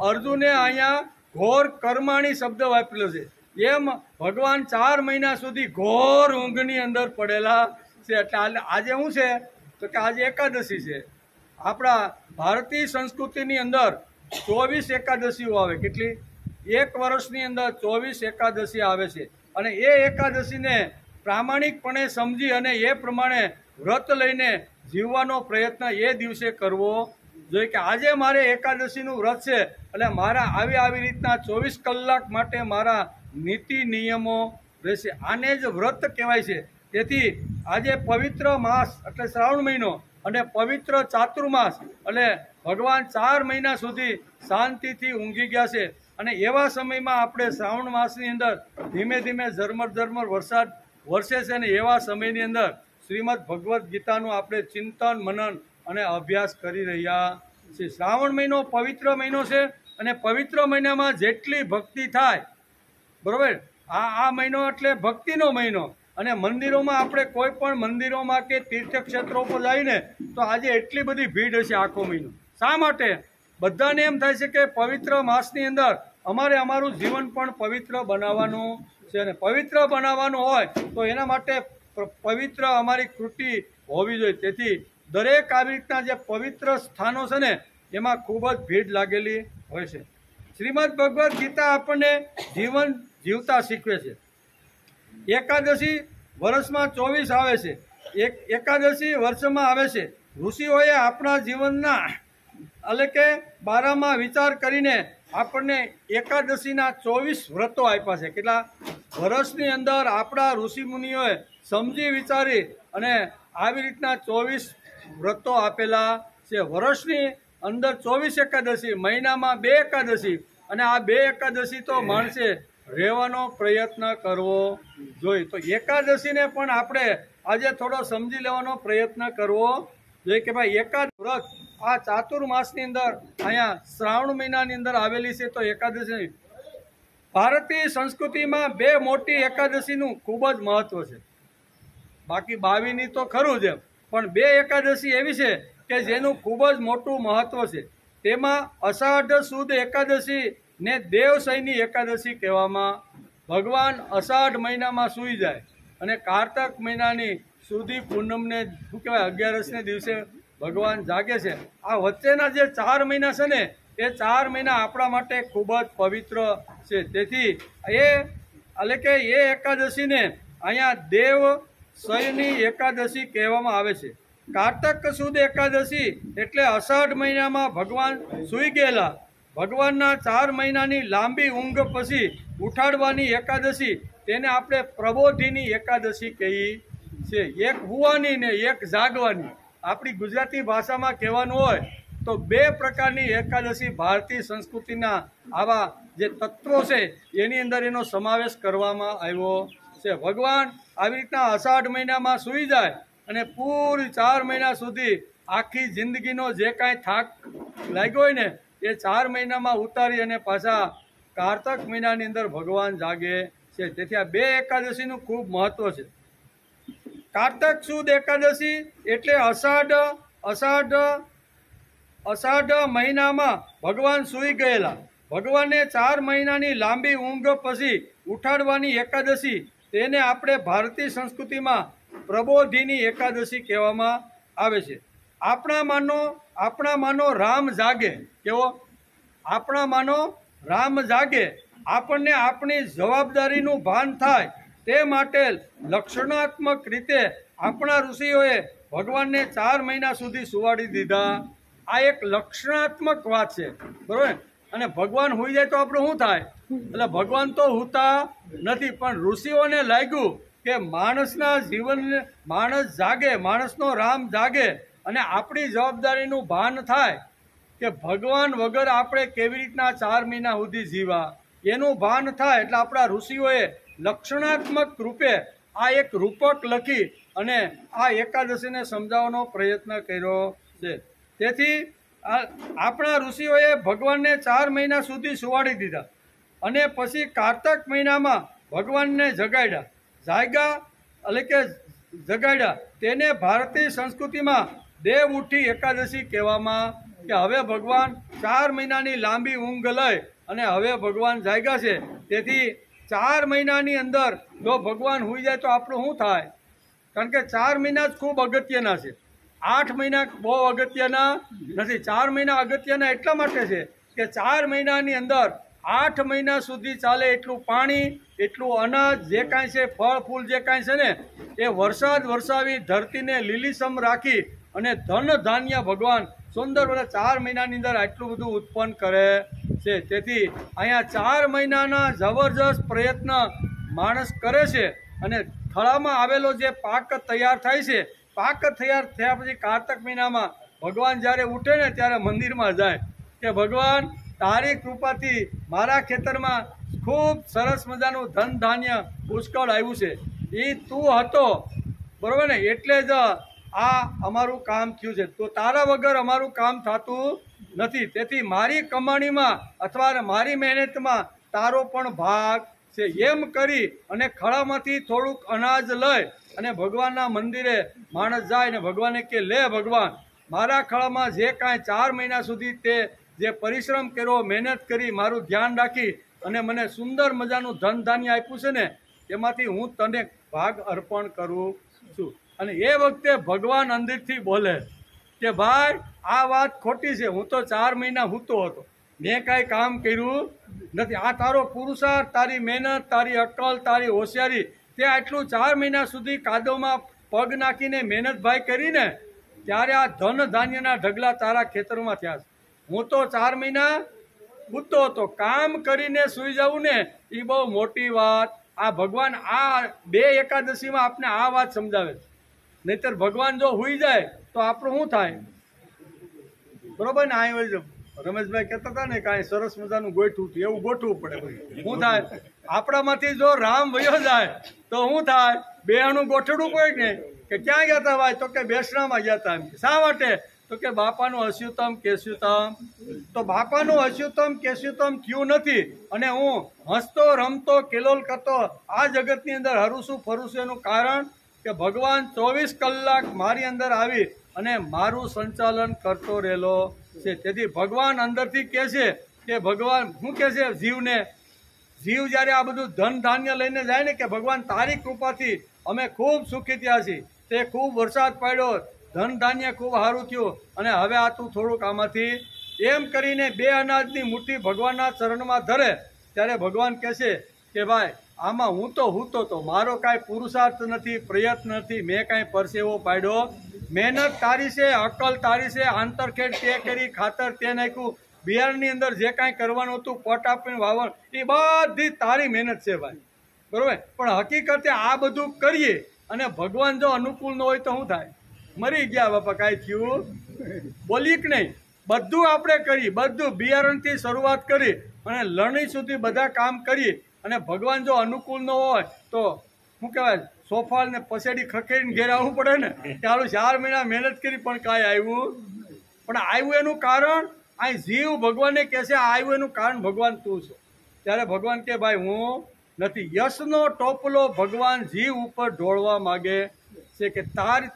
અર્જુને અહીંયા ઘોર કર્માણી શબ્દ વાપરેલો છે. એમ ભગવાન 4 મહિના સુધી ઘોર ઊંઘની અંદર પડેલા છે. એટલે આજે શું છે તો કે આજે એકાદશી છે. આપણા ભારતીય સંસ્કૃતિની અંદર 24 એકાદશીઓ આવે. કેટલી? 1 વર્ષની અંદર 24 એકાદશી આવે છે. અને એ એકાદશીને પ્રામાણિકપણે સમજી અને એ પ્રમાણે વ્રત લઈને જીવવાનો પ્રયત્ન એ દિવસે કરવો જોઈએ કે આજે મારે એકાદશીનું વ્રત છે એટલે મારા આવી રીતના 24 કલાક માટે મારા નીતિ નિયમો રહેશે. આને જ વ્રત કહેવાય છે. તેથી આજે પવિત્ર માસ એટલે શ્રાવણ મહિનો અને પવિત્ર ચાતુર્માસ એટલે ભગવાન 4 મહિના સુધી શાંતિથી ઊંઘી ગયા છે અને એવા સમયમાં આપણે શ્રાવણ માસની અંદર ધીમે ધીમે ઝરમર વરસાદ વરસે છે અને એવા સમયની અંદર શ્રીમદ ભગવદ્ ગીતાનું આપણે ચિંતન મનન અને અભ્યાસ કરી રહ્યા છીએ. શ્રાવણ મહિનો પવિત્ર મહિનો છે અને પવિત્ર મહિનામાં જેટલી ભક્તિ થાય બરાબર, આ મહિનો એટલે ભક્તિનો મહિનો. અને મંદિરોમાં આપણે કોઈ પણ મંદિરોમાં કે તીર્થક્ષેત્રો પર જઈને તો આજે એટલી બધી ભીડ હશે આખો મહિનો. શા માટે? બધાને એમ થાય છે કે પવિત્ર માસની અંદર અમારે અમારું જીવન પણ પવિત્ર બનાવવાનું છે અને પવિત્ર બનાવવાનું હોય તો એના માટે પવિત્ર અમારી કૃતિ હોવી જોઈએ. તેથી દરેક આવી રીતના જે પવિત્ર સ્થાનો છે ને એમાં ખૂબ જ ભીડ લાગેલી હોય છે. શ્રીમદ ભગવદ્ ગીતા આપણને જીવન જીવતા શીખવે છે. એકાદશી વર્ષમાં 24 આવે છે. એકાદશી વર્ષમાં આવે છે. ઋષિઓએ આપણા જીવનના એટલે કે બારામાં વિચાર કરીને આપણને એકાદશીના 24 વ્રતો આપ્યા છે. કેટલા વર્ષની અંદર આપણા ઋષિમુનિઓએ સમજી વિચારી અને આવી રીતના 24 વ્રતો આપેલા છે. વર્ષની અંદર 24 એકાદશી, મહિનામાં 2 એકાદશી અને આ 2 એકાદશી તો માણસે રહેવાનો પ્રયત્ન કરવો જોઈએ. તો એકાદશીને પણ આપણે આજે થોડો સમજી લેવાનો પ્રયત્ન કરવો જોઈએ કે ભાઈ એકાદ વ્રત આ ચાતુર્માસની અંદર અહીંયા શ્રાવણ મહિનાની અંદર આવેલી છે. તો એકાદશી ભારતીય સંસ્કૃતિમાં 2 મોટી એકાદશીનું ખૂબ જ મહત્વ છે. બાકી 22ની તો ખરું જ પણ 2 એકાદશી એવી છે કે જેનું ખૂબ જ મોટું મહત્વ છે. તેમાં અષાઢ સુદ એકાદશી ને દેવશયની એકાદશી કહેવામાં. ભગવાન અષાઢ મહિનામાં સૂઈ જાય અને કારતક મહિનાની સુધી પૂનમને શું કહેવાય 11ને દિવસે ભગવાન જાગે છે. આ વચ્ચેના જે 4 મહિના છે ને એ 4 મહિના આપણા માટે ખૂબ જ પવિત્ર છે. તેથી એટલે કે એ એકાદશીને અહીંયા દેવશયની એકાદશી કહેવામાં આવે છે. કારતક સુદ એકાદશી એટલે અષાઢ મહિનામાં ભગવાન સૂઈ ગયેલા ભગવાનના 4 મહિનાની લાંબી ઊંઘ પછી ઉઠાડવાની એકાદશી, તેને આપણે પ્રબોધિની એકાદશી કહીએ છીએ. એક હુવાની ને એક જાગવાની. આપણી ગુજરાતી ભાષામાં કહેવાનું હોય તો 2 પ્રકારની એકાદશી ભારતીય સંસ્કૃતિના આવા જે તત્વો છે એની અંદર એનો સમાવેશ કરવામાં આવ્યો છે. ભગવાન આવી રીતના અષાઢ મહિનામાં સૂઈ જાય અને પૂરી 4 મહિના સુધી આખી જિંદગીનો જે કાંઈ થાક લાગ્યો હોય ને એ 4 મહિનામાં ઉતારી અને પાછા કારતક મહિનાની અંદર ભગવાન જાગે છે. તેથી આ 2 એકાદશીનું ખૂબ મહત્વ છે. કારતક સુદ એકાદશી એટલે અષાઢ મહિનામાં ભગવાન સૂઈ ગયેલા ભગવાનને 4 મહિનાની લાંબી ઊંઘ પછી ઉઠાડવાની એકાદશી, તેને આપણે ભારતીય સંસ્કૃતિમાં પ્રબોધિની એકાદશી કહેવામાં આવે છે. આપણામાંનો રામ જાગે. કેવો? આપણામાંનો રામ જાગે, આપણને આપણી જવાબદારીનું ભાન થાય તે માટે લક્ષણાત્મક રીતે આપણા ઋષિઓએ ભગવાનને 4 મહિના સુધી સુવાડી દીધા. આ એક લક્ષણાત્મક વાત છે, બરોબર. અને ભગવાન હોઈ જાય તો આપણે શું થાય? એટલે ભગવાન તો હોતા નથી, પણ ઋષિઓને લાગ્યું કે માણસના જીવન માણસ જાગે, માણસનો રામ જાગે અને આપણી જવાબદારીનું ભાન થાય કે ભગવાન વગર આપણે કેવી રીતના 4 મહિના સુધી જીવા, એનું ભાન થાય. એટલે આપણા ઋષિઓએ લક્ષણાત્મક રૂપે આ એક રૂપક લખી અને આ એકાદશીને સમજાવવાનો પ્રયત્ન કર્યો છે. તેથી આપણા ઋષિઓએ ભગવાનને 4 મહિના સુધી સુવાડી દીધા અને પછી કારતક મહિનામાં ભગવાનને જાગ્યા એટલે કે જગાડ્યા. તેને ભારતીય સંસ્કૃતિમાં દેવ ઉઠી એકાદશી કહેવામાં કે હવે ભગવાન 4 મહિનાની લાંબી ઊંઘ લઈ અને હવે ભગવાન જાગ્યા છે. તેથી 4 મહિનાની અંદર જો ભગવાન હોઈ જાય તો આપણું શું થાય? કારણ કે 4 મહિના જ ખૂબ અગત્યના છે. 8 મહિના બહુ અગત્યના નથી. 4 મહિના અગત્યના એટલા માટે છે કે 4 મહિનાની અંદર 8 મહિના સુધી ચાલે એટલું પાણી, એટલું અનાજ, જે કાંઈ છે ફળ ફૂલ જે કાંઈ છે ને એ વરસાદ વરસાવી ધરતીને લીલીસમ રાખી અને ધન ધાન્ય ભગવાન સુંદર બધા 4 મહિનાની અંદર આટલું બધું ઉત્પન્ન કરે છે. તેથી અહીંયા 4 મહિનાના જબરજસ્ત પ્રયત્ન માણસ કરે છે અને થળામાં આવેલો જે પાક તૈયાર થાય છે, પાક તૈયાર થયા પછી કારતક મહિનામાં ભગવાન જ્યારે ઉઠે ને ત્યારે મંદિરમાં જાય કે ભગવાન તારી કૃપાથી મારા ખેતરમાં ખૂબ સરસ મજાનું ધન ધાન્ય પુષ્કળ આવ્યું છે, એ તું હતો, બરાબર ને, એટલે જ આ અમારું કામ થયું છે. તો તારા વગર અમારું કામ થતું નથી. તેથી મારી કમાણીમાં અથવા મારી મહેનતમાં તારો પણ ભાગ છે. એમ કરી અને ખળામાંથી થોડુંક અનાજ લઈ અને ભગવાનના મંદિરે માણસ જાય ને ભગવાને કે લે ભગવાન, મારા ખળામાં જે કાંઈ 4 મહિના સુધી તે જે પરિશ્રમ કર્યો, મહેનત કરી, મારું ધ્યાન રાખી અને મને સુંદર મજાનું ધન ધાન્ય આપ્યું છે ને, એમાંથી હું તને ભાગ અર્પણ કરું છું. અને એ વખતે ભગવાન અંદરથી બોલે કે ભાઈ આ વાત ખોટી છે, હું તો 4 મહિના સૂતો હતો, મેં કાંઈ કામ કર્યું નથી. આ તારો પુરુષાર્થ, તારી મહેનત, તારી અક્કલ, તારી હોશિયારી, તે આટલું 4 મહિના સુધી કાદવમાં પગ નાખીને મહેનત ભાઈ કરીને ત્યારે આ ધન ધાન્યના ઢગલા તારા ખેતરમાં થયા છે. હું તો 4 મહિના સૂતો હતો, કામ કરીને સૂઈ જવું ને એ બહુ મોટી વાત. આ ભગવાન આ 2 એકાદશીમાં આપને આ વાત સમજાવે છે. નહીતર ભગવાન જો સૂઈ જાય તો આપણું શું થાય? બરોબર ને? આ રમેશભાઈ કહેતા હતા ને કાંઈ સરસ મજાનું ગોઠવું હતું, એવું ગોઠવું પડે. શું થાય? આપણામાંથી જો રામ વયો જાય તો શું થાય? બેનું ગોઠવવું પડે ને કે ક્યાં ગયા હતા ભાઈ? તો કે બેસણામાં ગયા હતા. એમ શા માટે? તો કે બાપાનું અસ્યુતમ કેસ્યુતમ. તો બાપાનું અસ્યુતમ કેસ્યુતમ થયું નથી અને હું હસતો રમતો કેલોલ કરતો આ જગતની અંદર હરુશું ફરુશું, એનું કારણ કે ભગવાન 24 કલાક મારી અંદર આવી અને મારું સંચાલન કરતો રહેલો છે. તેથી ભગવાન અંદરથી કહે છે કે ભગવાન શું કહે છે જીવને? જીવ જ્યારે આ બધું ધન ધાન્ય લઈને જાય ને કે ભગવાન તારી કૃપાથી અમે ખૂબ સુખી થયા છીએ, તે ખૂબ વરસાદ પડ્યો, ધન ધાન્ય ખૂબ સારું થયું અને હવે આ તું થોડુંક આમાંથી, એમ કરીને 2 અનાજની મુઠ્ઠી ભગવાનના ચરણમાં ધરે ત્યારે ભગવાન કહે છે કે ભાઈ આમાં હું તો તો મારો કાંઈ પુરુષાર્થ નથી, પ્રયત્ન નથી, મેં કાંઈ પરસેવો પાડ્યો, મહેનત તારી છે, અક્કલ તારી છે, આંતરખેડ તે કરી, ખાતર તે નાખ્યું, બિયારણની અંદર જે કાંઈ કરવાનું હતું પટ આપીને વાવણ, એ બધી તારી મહેનત છે ભાઈ, બરોબર. પણ હકીકતે આ બધું કરીએ અને ભગવાન જો અનુકૂળ ન હોય તો શું થાય? મરી ગયા બાપા, કાંઈ થયું બોલી કે નહીં? બધું આપણે કરી, બધું બિયારણથી શરૂઆત કરી અને લણણી સુધી બધા કામ કરીએ અને ભગવાન જો અનુકૂળ ન હોય તો શું કહેવાય? સોફાલ ને પસેડી ખખેડીને ઘેર આવવું પડે ને. ચાલો 4 મહિના મહેનત કરી પણ કાંઈ આવ્યું. પણ આવ્યું એનું કારણ અહીં જીવ ભગવાનને કહે છે આવ્યું એનું કારણ ભગવાન તું છો. ત્યારે ભગવાન કે ભાઈ હું નથી. યશનો ટોપલો ભગવાન જીવ ઉપર ઢોળવા માગે છે કે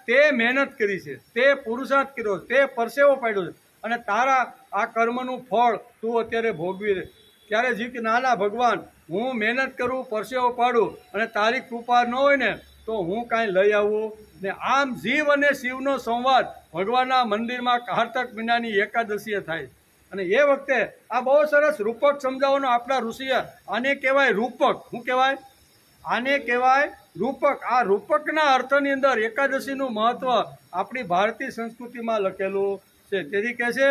તે મહેનત કરી છે, તે પુરુષાર્થ કર્યો, તે પરસેવો પાડ્યો છે અને તારા આ કર્મનું ફળ તું અત્યારે ભોગવી રહે. ત્યારે જીવ કે ના ના ભગવાન, હું મહેનત કરું, પરસેવો પાડું અને તારી કૃપા ન હોય ને તો હું કાંઈ લઈ આવું ને. આમ જીવ અને શિવનો સંવાદ ભગવાનના મંદિરમાં કારતક મહિનાની એકાદશીએ થાય. અને એ વખતે આ બહુ સરસ રૂપક સમજાવવાનો આપણા ઋષિએ. આને કહેવાય રૂપક. શું કહેવાય? આને કહેવાય રૂપક. આ રૂપકના અર્થની અંદર એકાદશીનું મહત્વ આપણી ભારતીય સંસ્કૃતિમાં લખેલું છે. તેથી કહે છે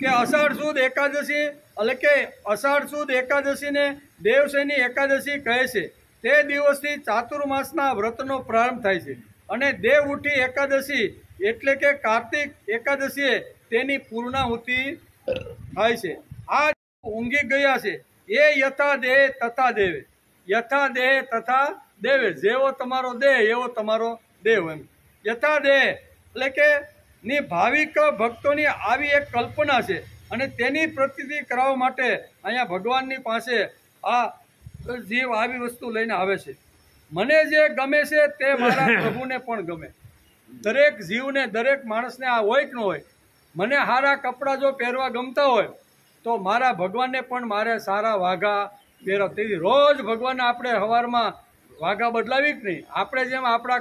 કે અષાઢ સુદ એકાદશી, એટલે કે અષાઢ સુદ એકાદશીને દેવશયની એકાદશી કહે છે. તે દિવસથી ચાતુર્માસના વ્રતનો પ્રારંભ થાય છે અને દેવ ઉઠી એકાદશી એટલે કે કાર્તિક એકાદશીએ તેની પૂર્ણાહુતિ થાય છે. આ ઊંઘી ગયા છે એ યથા દેહ તથા દેવે, યથા દેહ તથા દેવે, જેવો તમારો દેહ એવો તમારો દેવ. એમ યથા દેહ એટલે કે ની ભાવિક ભક્તોની આવી એક કલ્પના છે અને તેની પ્રતીતિ કરાવવા માટે અહીંયા ભગવાનની પાસે આ જીવ આવી વસ્તુ લઈને આવે છે. મને જે ગમે છે તે મારા પ્રભુને પણ ગમે. દરેક જીવને, દરેક માણસને આ હોય કે ન હોય. મને સારા કપડાં જો પહેરવા ગમતા હોય તો મારા ભગવાનને પણ મારે સારા વાઘા પહેરવા. તેથી રોજ ભગવાનને આપણે સવારમાં વાઘા બદલાવી કે નહીં? આપણે જેમ આપણા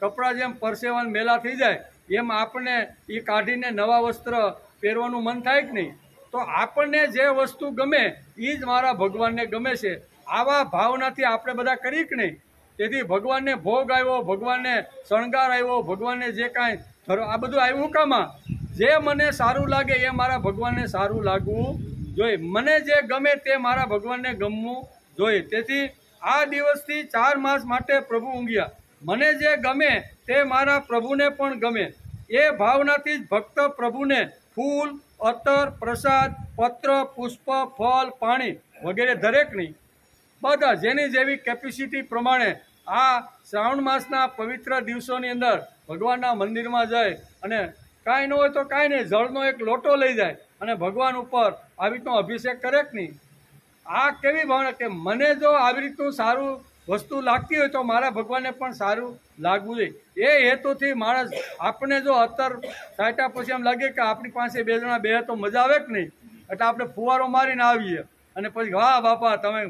કપડાં જેમ પરસેવાન મેલા થઈ જાય એમ આપણે એ કાઢીને નવા વસ્ત્ર પહેરવાનું મન થાય કે નહીં? તો આપણને જે વસ્તુ ગમે એ જ મારા ભગવાનને ગમે છે. આવા ભાવનાથી આપણે બધા કરી કે નહીં. તેથી ભગવાનને ભોગ આવ્યો, ભગવાનને શણગાર આવ્યો, ભગવાનને જે કાંઈ આ બધું આવ્યું કામાં, જે મને સારું લાગે એ મારા ભગવાનને સારું લાગવું જોઈએ. મને જે ગમે તે મારા ભગવાનને ગમવું જોઈએ. તેથી આ દિવસથી 4 માસ માટે પ્રભુ ઊંઘ્યા. મને જે ગમે તે મારા પ્રભુને પણ ગમે. એ ભાવનાથી જ ભક્ત પ્રભુને ફૂલ, અત્તર, પ્રસાદ, પત્ર, પુષ્પ, ફળ, પાણી વગેરે દરેક નહીં બધા જેની જેવી કેપેસિટી પ્રમાણે આ શ્રાવણ માસના પવિત્ર દિવસોની અંદર ભગવાનના મંદિરમાં જાય અને કાંઈ ન હોય તો કાંઈ નહીં, જળનો એક લોટો લઈ જાય અને ભગવાન ઉપર આવી રીતનો અભિષેક કરે કે નહીં. આ કેવી ભાવના કે મને જો આવી રીતનું સારું વસ્તુ લાગતી હોય તો મારા ભગવાનને પણ સારું લાગવું જોઈએ. એ હેતુથી માણસ આપણે જો અત્તર સાટ્યા પછી એમ લાગે કે આપણી પાસે 2 જણા બે તો મજા આવે કે નહીં, એટલે આપણે ફુવારો મારીને આવીએ અને પછી વાહ બાપા તમે,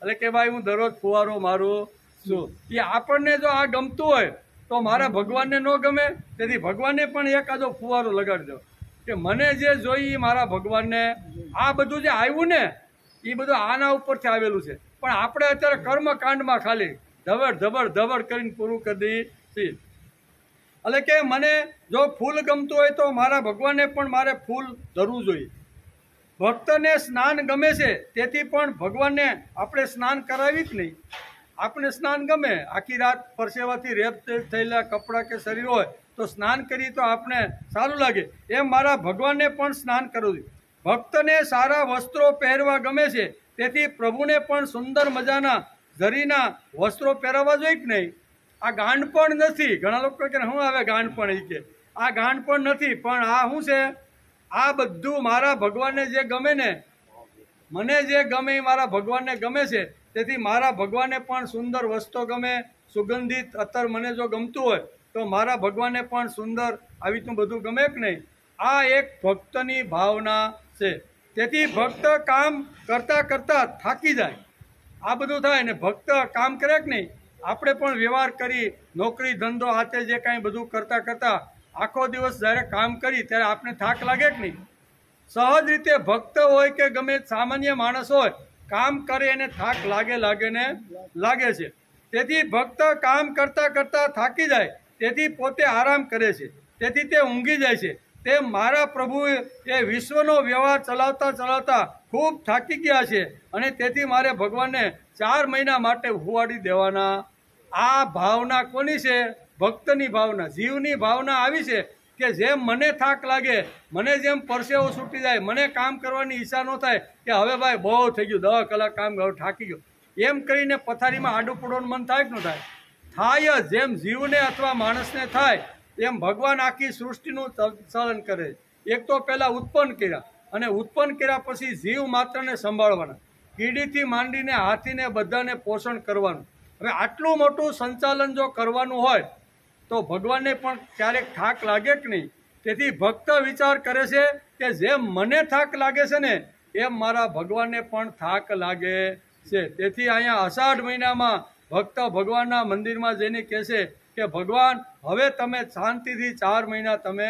એટલે કે ભાઈ હું દરરોજ ફુવારો મારું છું. એ આપણને જો આ ગમતું હોય તો મારા ભગવાનને ન ગમે. તેથી ભગવાનને પણ એકાદો ફુવારો લગાડજો કે મને જે જોઈએ મારા ભગવાનને. આ બધું જે આવ્યું ને એ બધું આના ઉપરથી આવેલું છે, પણ આપણે અત્યારે કર્મકાંડમાં ખાલી ધબડ કરીને પૂરું કરી દઈએ છીએ. એટલે કે મને જો ફૂલ ગમતું હોય તો મારા ભગવાનને પણ મારે ફૂલ ધરવું જોઈએ. ભક્તને સ્નાન ગમે છે, તેથી પણ ભગવાનને આપણે સ્નાન કરાવી જ નહીં. આપણે સ્નાન ગમે, આખી રાત પરસેવાથી રેપ થયેલા કપડાં કે શરીર હોય તો સ્નાન કરીએ તો આપણે સારું લાગે. એમ મારા ભગવાનને પણ સ્નાન કરવું જોઈએ. ભક્તને સારા વસ્ત્રો પહેરવા ગમે છે, તેથી પ્રભુને પણ સુંદર મજાના ઝરીના વસ્ત્રો પહેરવા જોઈએ કે નહીં. આ ગાંડપણ નથી. ઘણા લોકો કે શું આવે ગાંડપણ, એ કે આ ગાંડપણ નથી, પણ આ શું છે, આ બધું મારા ભગવાનને જે ગમે ને, મને જે ગમે એ મારા ભગવાનને ગમે છે. તેથી મારા ભગવાનને પણ સુંદર વસ્ત્રો ગમે, સુગંધિત અત્તર મને જો ગમતું હોય તો મારા ભગવાનને પણ સુંદર આવી રીતનું બધું ગમે કે નહીં. આ એક ભક્તની ભાવના છે. તેથી ભક્ત કામ કરતાં કરતાં થાકી જાય. આ બધું થાય ને ભક્ત કામ કરે કે નહીં. આપણે પણ વ્યવહાર કરી, નોકરી ધંધો હાથે જે કાંઈ બધું કરતાં કરતાં આખો દિવસ જ્યારે કામ કરી ત્યારે આપણે થાક લાગે કે નહીં. સહજ રીતે ભક્ત હોય કે ગમે સામાન્ય માણસ હોય, કામ કરે એને થાક લાગે છે. તેથી ભક્ત કામ કરતાં કરતાં થાકી જાય, તેથી પોતે આરામ કરે છે, તેથી તે ઊંઘી જાય છે. તે મારા પ્રભુ એ વિશ્વનો વ્યવહાર ચલાવતા ખૂબ થાકી ગયા છે અને તેથી મારે ભગવાનને 4 મહિના માટે હુવાડી દેવાના. આ ભાવના કોની છે? ભક્તની ભાવના, જીવની ભાવના આવી છે કે જેમ મને થાક લાગે, મને જેમ પરસેવો છૂટી જાય, મને કામ કરવાની ઈચ્છા ન થાય કે હવે ભાઈ બહુ થઈ ગયું, 10 કલાક કામ કર્યું, થાકી ગયો, એમ કરીને પથારીમાં આડું પડવાનું મન થાય કે ન થાય? થાય જ. જેમ જીવને અથવા માણસને થાય એમ ભગવાન આખી સૃષ્ટિનું સંચાલન કરે. એક તો પહેલાં ઉત્પન્ન કર્યા અને ઉત્પન્ન કર્યા પછી જીવ માત્રને સંભાળવાના, કીડીથી માંડીને હાથીને બધાને પોષણ કરવાનું. હવે આટલું મોટું સંચાલન જો કરવાનું હોય તો ભગવાનને પણ ક્યારેક થાક લાગે કે નહીં. તેથી ભક્ત વિચાર કરે છે કે જેમ મને થાક લાગે છે ને એમ મારા ભગવાનને પણ થાક લાગે છે. તેથી અહીંયા અષાઢ મહિનામાં ભક્ત ભગવાનના મંદિરમાં જઈને કહે છે કે ભગવાન હવે તમે શાંતિથી 4 મહિના તમે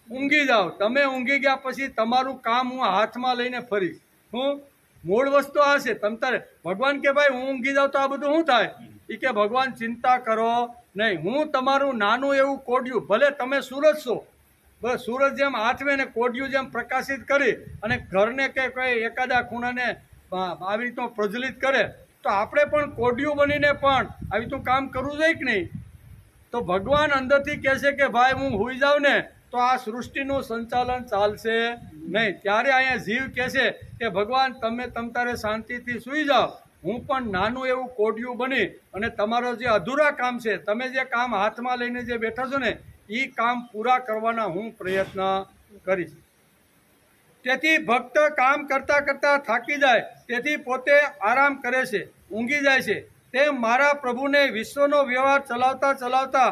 ઊંઘી જાઓ. તમે ઊંઘી ગયા પછી તમારું કામ હું હાથમાં લઈને ફરીશ. હું મૂળ વસ્તુ આ છે. તમ તારે ભગવાન કે ભાઈ હું ઊંઘી જાઉં તો આ બધું શું થાય? એ કે ભગવાન ચિંતા કરો નહીં, હું તમારું નાનું એવું કોડિયું, ભલે તમે સૂરજ છો, બસ સૂરજ જેમ આથમે ને કોડિયું જેમ પ્રકાશિત કરી અને ઘરને કે કોઈ એકાદા ખૂણાને આવી રીતનો પ્રજ્વલિત કરે, તો આપણે પણ કોડિયું બનીને પણ આવી રીતનું કામ કરવું જોઈએ કે નહીં. તો ભગવાન અંદરથી કહે છે કે ભાઈ હું સૂઈ જાઉં ને તો આ સૃષ્ટિનું સંચાલન ચાલશે નહીં. ત્યારે અહીંયા જીવ કહે છે કે ભગવાન તમે તારે શાંતિથી સૂઈ જાઓ, હું પણ નાનું એવું કોડિયું બની અને તમારો જે અધૂરા કામ છે, તમે જે કામ હાથમાં લઈને જે બેઠા છો ને એ કામ પૂરા કરવાના હું પ્રયત્ન કરીશ. તેથી ભક્ત કામ કરતાં કરતાં થાકી જાય, તેથી પોતે આરામ કરે છે, ઊંઘી જાય છે. તેમ મારા પ્રભુને વિશ્વનો વ્યવહાર ચલાવતા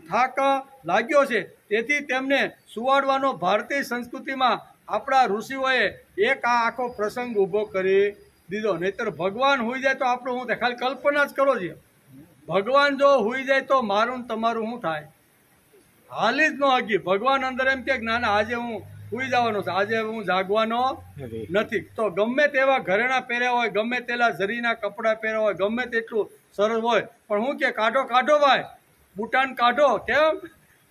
થાક લાગ્યો છે, તેથી તેમને સુવાડવાનો ભારતીય સંસ્કૃતિમાં આપણા ઋષિઓએ એક આ આખો પ્રસંગ ઊભો કરી દીધો. નહીતર ભગવાન હોઈ જાય તો આપણું શું થાય? ખાલી કલ્પના જ કરો છો. ભગવાન જો હોઈ જાય તો મારું તમારું શું થાય? હાલી જ ન હગી. ભગવાન અંદર એમ કે ના આજે હું સૂઈ જવાનો છે. આજે હું જાગવાનો નથી. તો ગમે તેવા ઘરેણા પહેર્યા હોય, ગમે તેલા ઝરીના કપડાં પહેર્યા હોય, ગમે તેટલું સરસ હોય, પણ હું કે કાઢો કાઢો ભાઈ, બુટાન કાઢો. કેમ?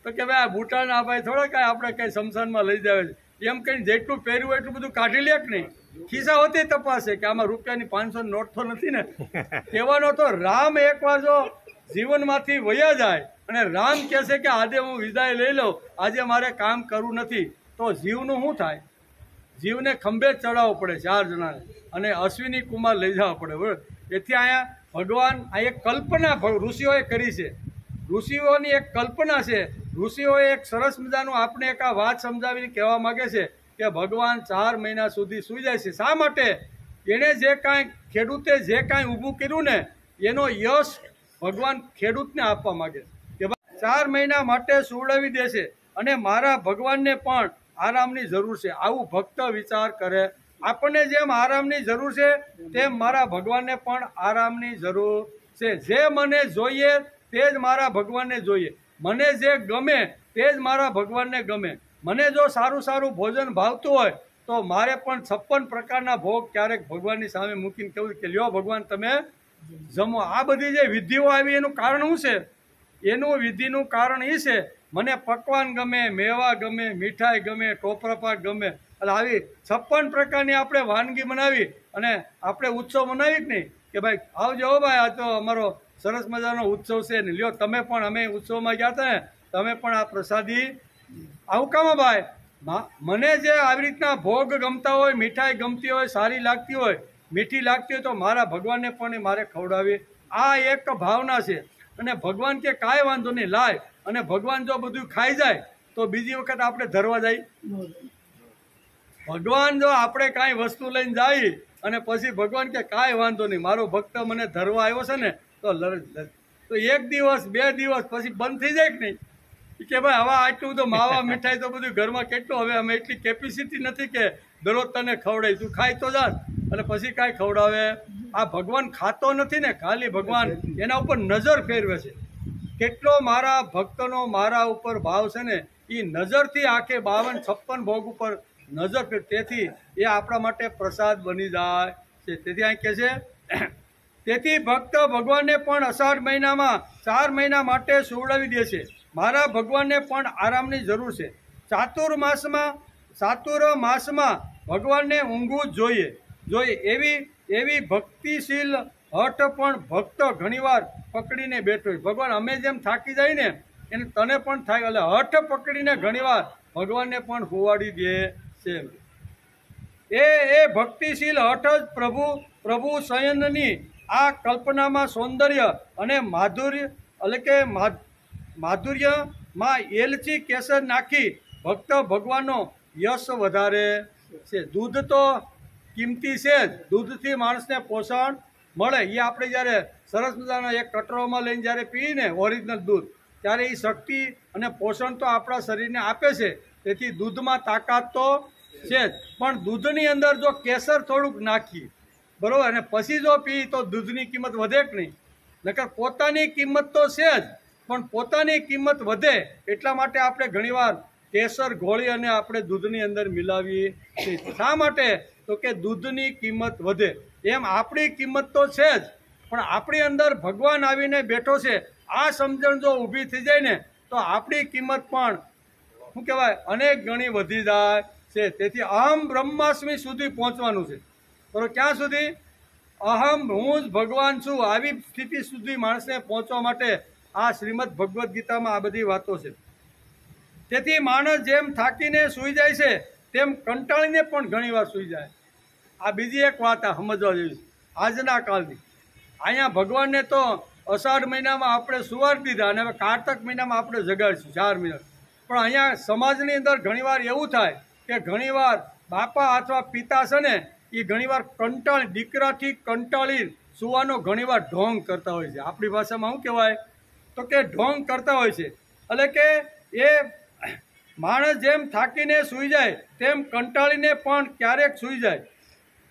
તો કે ભાઈ આ બુટાન આ ભાઈ થોડા કાંઈ આપણે કંઈ શમશાનમાં લઈ જાય છે. એમ કહીને જેટલું પહેર્યું હોય એટલું બધું કાઢી લે કે નહીં? ખિસ્સા હોતી તપાસે કે આમાં રૂપિયાની 500 નોટ તો નથી ને. કહેવાનો તો રામ એકવાર જો જીવનમાંથી વયા જાય અને રામ કહે છે કે આજે હું વિદાય લઈ લઉં, આજે મારે કામ કરવું નથી, તો જીવનું શું થાય? જીવને ખંભે જ ચડાવવો પડે 4 જણાને અને અશ્વિની કુમાર લઈ જવા પડે. બરાબર? એથી અહીંયા ભગવાન આ એક કલ્પના ઋષિઓએ કરી છે. ઋષિઓની એક કલ્પના છે. ઋષિઓએ એક સરસ મજાનું આપણે એક આ વાત સમજાવીને કહેવા માગે છે કે ભગવાન 4 મહિના સુધી સૂઈ જાય છે. શા માટે? એણે જે કાંઈ ખેડૂતે જે કાંઈ ઊભું કર્યું ને એનો યશ ભગવાન ખેડૂતને આપવા માગે છે કે 4 મહિના માટે સુવડાવી દે છે અને મારા ભગવાનને પણ આરામની જરૂર છે. આવું ભક્ત વિચાર કરે. આપણને જેમ આરામની જરૂર છે તેમ મારા ભગવાનને પણ આરામની જરૂર છે. જે મને જોઈએ તે જ મારા ભગવાનને જોઈએ, મને જે ગમે તે જ મારા ભગવાનને ગમે. મને જો સારું સારું ભોજન ભાવતું હોય તો મારે પણ 56 પ્રકારના ભોગ ક્યારેક ભગવાનની સામે મૂકીને કહેવું કે લ્યો ભગવાન તમે જમો. આ બધી જે વિધિઓ આવી એનું કારણ શું છે? એનું વિધિનું કારણ એ છે મને પકવાન ગમે, મેવા ગમે, મીઠાઈ ગમે, ટોપરાપાક ગમે. એટલે આવી 56 પ્રકારની આપણે વાનગી બનાવી અને આપણે ઉત્સવ મનાવી જ નહીં કે ભાઈ આવજો ભાઈ આ તો અમારો સરસ મજાનો ઉત્સવ છે ને લ્યો તમે પણ, અમે ઉત્સવમાં ગયા હતા ને તમે પણ આ પ્રસાદી આવું કામ ભાઈ. મને જે આવી રીતના ભોગ ગમતા હોય, મીઠાઈ ગમતી હોય, સારી લાગતી હોય, મીઠી લાગતી હોય તો મારા ભગવાનને પણ મારે ખવડાવી. આ એક ભાવના છે. અને ભગવાન કે કાંઈ વાંધો નહીં લાય, અને ભગવાન જો બધું ખાઈ જાય તો બીજી વખત આપણે ધરવા જાય? ભગવાન જો આપણે કાંઈ વસ્તુ લઈને જાય અને પછી ભગવાન કે કાંઈ વાંધો નહીં મારો ભક્ત મને ધરવા આવ્યો છે ને તો તો 1 દિવસ 2 દિવસ પછી બંધ થઈ જાય કે નહીં કે ભાઈ હવે આટલું તો માવા મીઠાઈ તો બધું ઘરમાં કેટલું, હવે અમે એટલી કેપેસિટી નથી કે દરરોજ તને ખવડાવી, તું ખાઈ તો જાસ અને પછી કાંઈ ખવડાવે. આ ભગવાન ખાતો નથી ને, ખાલી ભગવાન એના ઉપર નજર ફેરવે છે. કેટલો મારા ભક્તનો મારા ઉપર ભાવ છે ને એ નજરથી આખે 52-56 ભોગ ઉપર નજર ફેર. તેથી એ આપણા માટે પ્રસાદ બની જાય છે. તેથી અહીં કહે છે તેથી ભક્ત ભગવાનને પણ અષાઢ મહિનામાં 4 મહિના માટે સુવડાવી દે છે. મારા ભગવાનને પણ આરામની જરૂર છે. ચાતુર્માસમાં ભગવાનને ઊંઘવું જ જોઈએ એવી ભક્તિશીલ હઠ પણ ભક્ત ઘણીવાર પકડીને બેઠો હોય. ભગવાન અમે જેમ થાકી જાય ને એને તને પણ થાય એટલે હઠ પકડીને ઘણીવાર ભગવાનને પણ હોવાડી દે છે. એ ભક્તિશીલ હઠ જ પ્રભુ શયનની આ કલ્પનામાં સૌંદર્ય અને માધુર્યમાં એલચી કેસર નાખી ભક્ત ભગવાનનો યશ વધારે છે. દૂધ તો કિંમતી છે જ, દૂધથી માણસને પોષણ મળે. એ આપણે જ્યારે સરસ મજાના એક કટોરામાં લઈને જ્યારે પીએ ને ઓરિજિનલ દૂધ ત્યારે એ શક્તિ અને પોષણ તો આપણા શરીરને આપે છે. તેથી દૂધમાં તાકાત તો છે જ, પણ દૂધની અંદર જો કેસર થોડુંક નાખી બરાબર અને પછી જો પી તો દૂધની કિંમત વધે કે નહીં? નકર પોતાની કિંમત તો છે જ પણ પોતાની કિંમત વધે એટલા માટે આપણે ઘણીવાર કેસર ઘોળી અને આપણે દૂધની અંદર મિલાવીએ છીએ. શા માટે? તો કે દૂધની કિંમત વધે. એમ આપણી કિંમત તો છે જ પણ આપણી અંદર ભગવાન આવીને બેઠો છે આ સમજણ જો ઊભી થઈ જાય ને તો આપણી કિંમત પણ શું કહેવાય અનેક ગણી વધી જાય છે. તેથી અહમ બ્રહ્માસ્મિ સુધી પહોંચવાનું છે. બરાબર? ક્યાં સુધી? અહમ હું જ ભગવાન છું આવી સ્થિતિ સુધી માણસને પહોંચવા માટે આ શ્રીમદ ભગવદ્ ગીતામાં આ બધી વાતો છે. તેથી માણસ જેમ થાકીને સૂઈ જાય છે તેમ કંટાળીને પણ ઘણીવાર સૂઈ જાય. આ બીજી એક વાત આ સમજવા જેવી આજના કાળની. અહીંયા ભગવાનને તો અષાઢ મહિનામાં આપણે સુવાડી દીધા અને હવે કારતક મહિનામાં આપણે જગાડીશું 4 મહિના. પણ અહીંયા સમાજની અંદર ઘણીવાર એવું થાય કે ઘણીવાર બાપા અથવા પિતા છે ને એ ઘણીવાર દીકરાથી કંટાળી સુવાનો ઘણીવાર ઢોંગ કરતા હોય છે. આપણી ભાષામાં શું કહેવાય? તો કે ઢોંગ કરતા હોય છે. એટલે કે એ માણસ જેમ થાકીને સૂઈ જાય તેમ કંટાળીને પણ ક્યારેક સૂઈ જાય.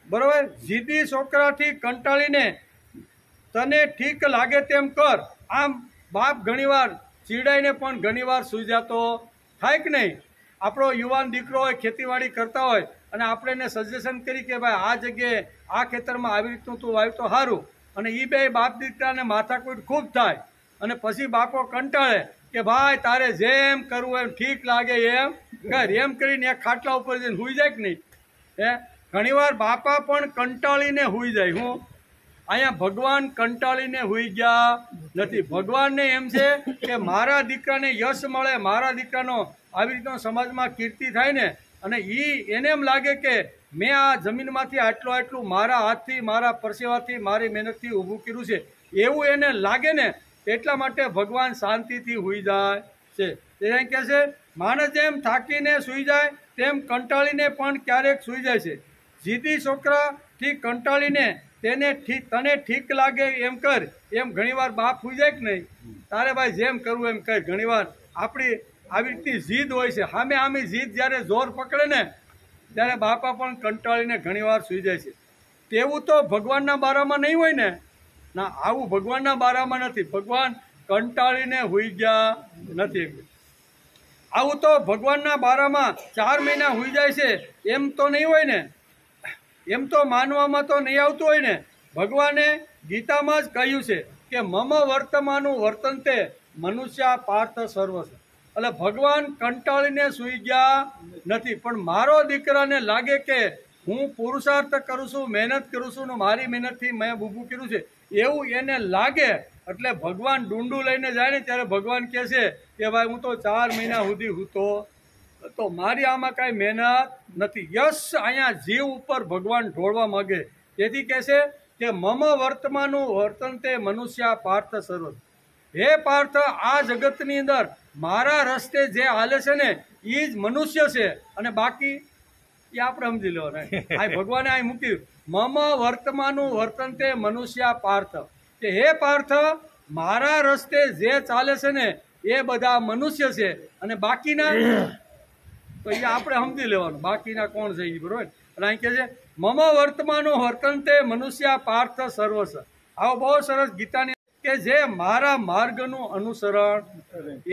બરાબર? જીદી છોકરાથી કંટાળીને તને ઠીક લાગે તેમ કર આમ બાપ ઘણીવાર ચીડાઈને પણ ઘણીવાર સૂઈ જતો થાય કે નહીં? આપણો યુવાન દીકરો હોય, ખેતીવાડી કરતા હોય અને આપણે એને સજેશન કરી કે ભાઈ આ જગ્યાએ આ ખેતરમાં આવી રીતનું તું વાવ્યું તો સારું, અને એ બે બાપ દીકરાને માથાકૂટ ખૂબ થાય અને પછી બાપો કંટાળે કે ભાઈ તારે જેમ કરવું એમ ઠીક લાગે એમ કર, એમ કરીને એક ખાટલા ઉપર જઈને સૂઈ જાય કે નહીં? ઘણીવાર બાપા પણ કંટાળીને સૂઈ જાય. હું અહીંયા ભગવાન કંટાળીને સૂઈ ગયા નથી. ભગવાનને એમ છે કે મારા દીકરાને યશ મળે, મારા દીકરાનો આવી રીતનો સમાજમાં કીર્તિ થાય ને, અને એને એમ લાગે કે મેં આ જમીનમાંથી આટલું મારા હાથથી, મારા પરસેવાથી, મારી મહેનતથી ઊભું કર્યું છે, એવું એને લાગે ને, એટલા માટે ભગવાન શાંતિથી સૂઈ જાય છે. એ કહે છે માણસ જેમ થાકીને સૂઈ જાય તેમ કંટાળીને પણ ક્યારેક સૂઈ જાય છે. જીદી છોકરાથી કંટાળીને તને ઠીક લાગે એમ કર, એમ ઘણીવાર બાપ સૂઈ જાય કે નહીં? તારે ભાઈ જેમ કરવું એમ કર. ઘણીવાર આપણી આવી રીતની જીદ હોય છે. સામે જીદ જ્યારે જોર પકડે ને ત્યારે બાપા પણ કંટાળીને ઘણીવાર સૂઈ જાય છે. તેવું તો ભગવાનના બારામાં નહીં હોય ને. ના, આવું ભગવાનના બારામાં નથી. ભગવાન કંટાળીને સૂઈ ગયા નથી. આવું તો ભગવાનના બારામાં 4 મહિના સૂઈ જાય છે એમ તો નહીં હોય ને. એમ તો માનવામાં તો નહીં આવતું હોય ને. ભગવાને ગીતામાં જ કહ્યું છે કે મમ વર્તમાનું વર્તનતે મનુષ્ય પાર્થ સર્વ છે. એટલે ભગવાન કંટાળીને સૂઈ ગયા નથી, પણ મારો દીકરાને લાગે કે હું પુરુષાર્થ કરું છું, મહેનત કરું છું ને મારી મહેનતથી મેં ઊભું કર્યું છે એવું એને લાગે, એટલે ભગવાન ડુંડું લઈને જાય ને ત્યારે ભગવાન કહે છે કે ભાઈ હું તો 4 મહિના સુધી હૂતો તો મારી આમાં કાંઈ મહેનત નથી. યશ અહીંયા જીવ ઉપર ભગવાન ઢોળવા માગે. તેથી કહે છે કે મમ વર્તમાનું વર્તન તે મનુષ્ય પાર્થ સર્વ. હે પાર્થ, આ જગતની અંદર મારા રસ્તે જે હાલે છે ને એ જ મનુષ્ય છે, અને બાકી એ આપણે સમજી લેવાના. આ ભગવાને આ મૂક્યું મમ વર્તમાનું વર્તન તે મનુષ્ય પાર્થ, કે હે પાર્થ મારા રસ્તે જે ચાલે છે ને એ બધા મનુષ્ય છે, અને બાકીના તો એ આપણે સમજી લેવાનું બાકીના કોણ છે એ. બરોબર? એટલે અહીં કહે છે મમ વર્તમાનું વર્તન તે મનુષ્ય પાર્થ સર્વસ્વ. આવો બહુ સરસ ગીતાની કે જે મારા માર્ગનું અનુસરણ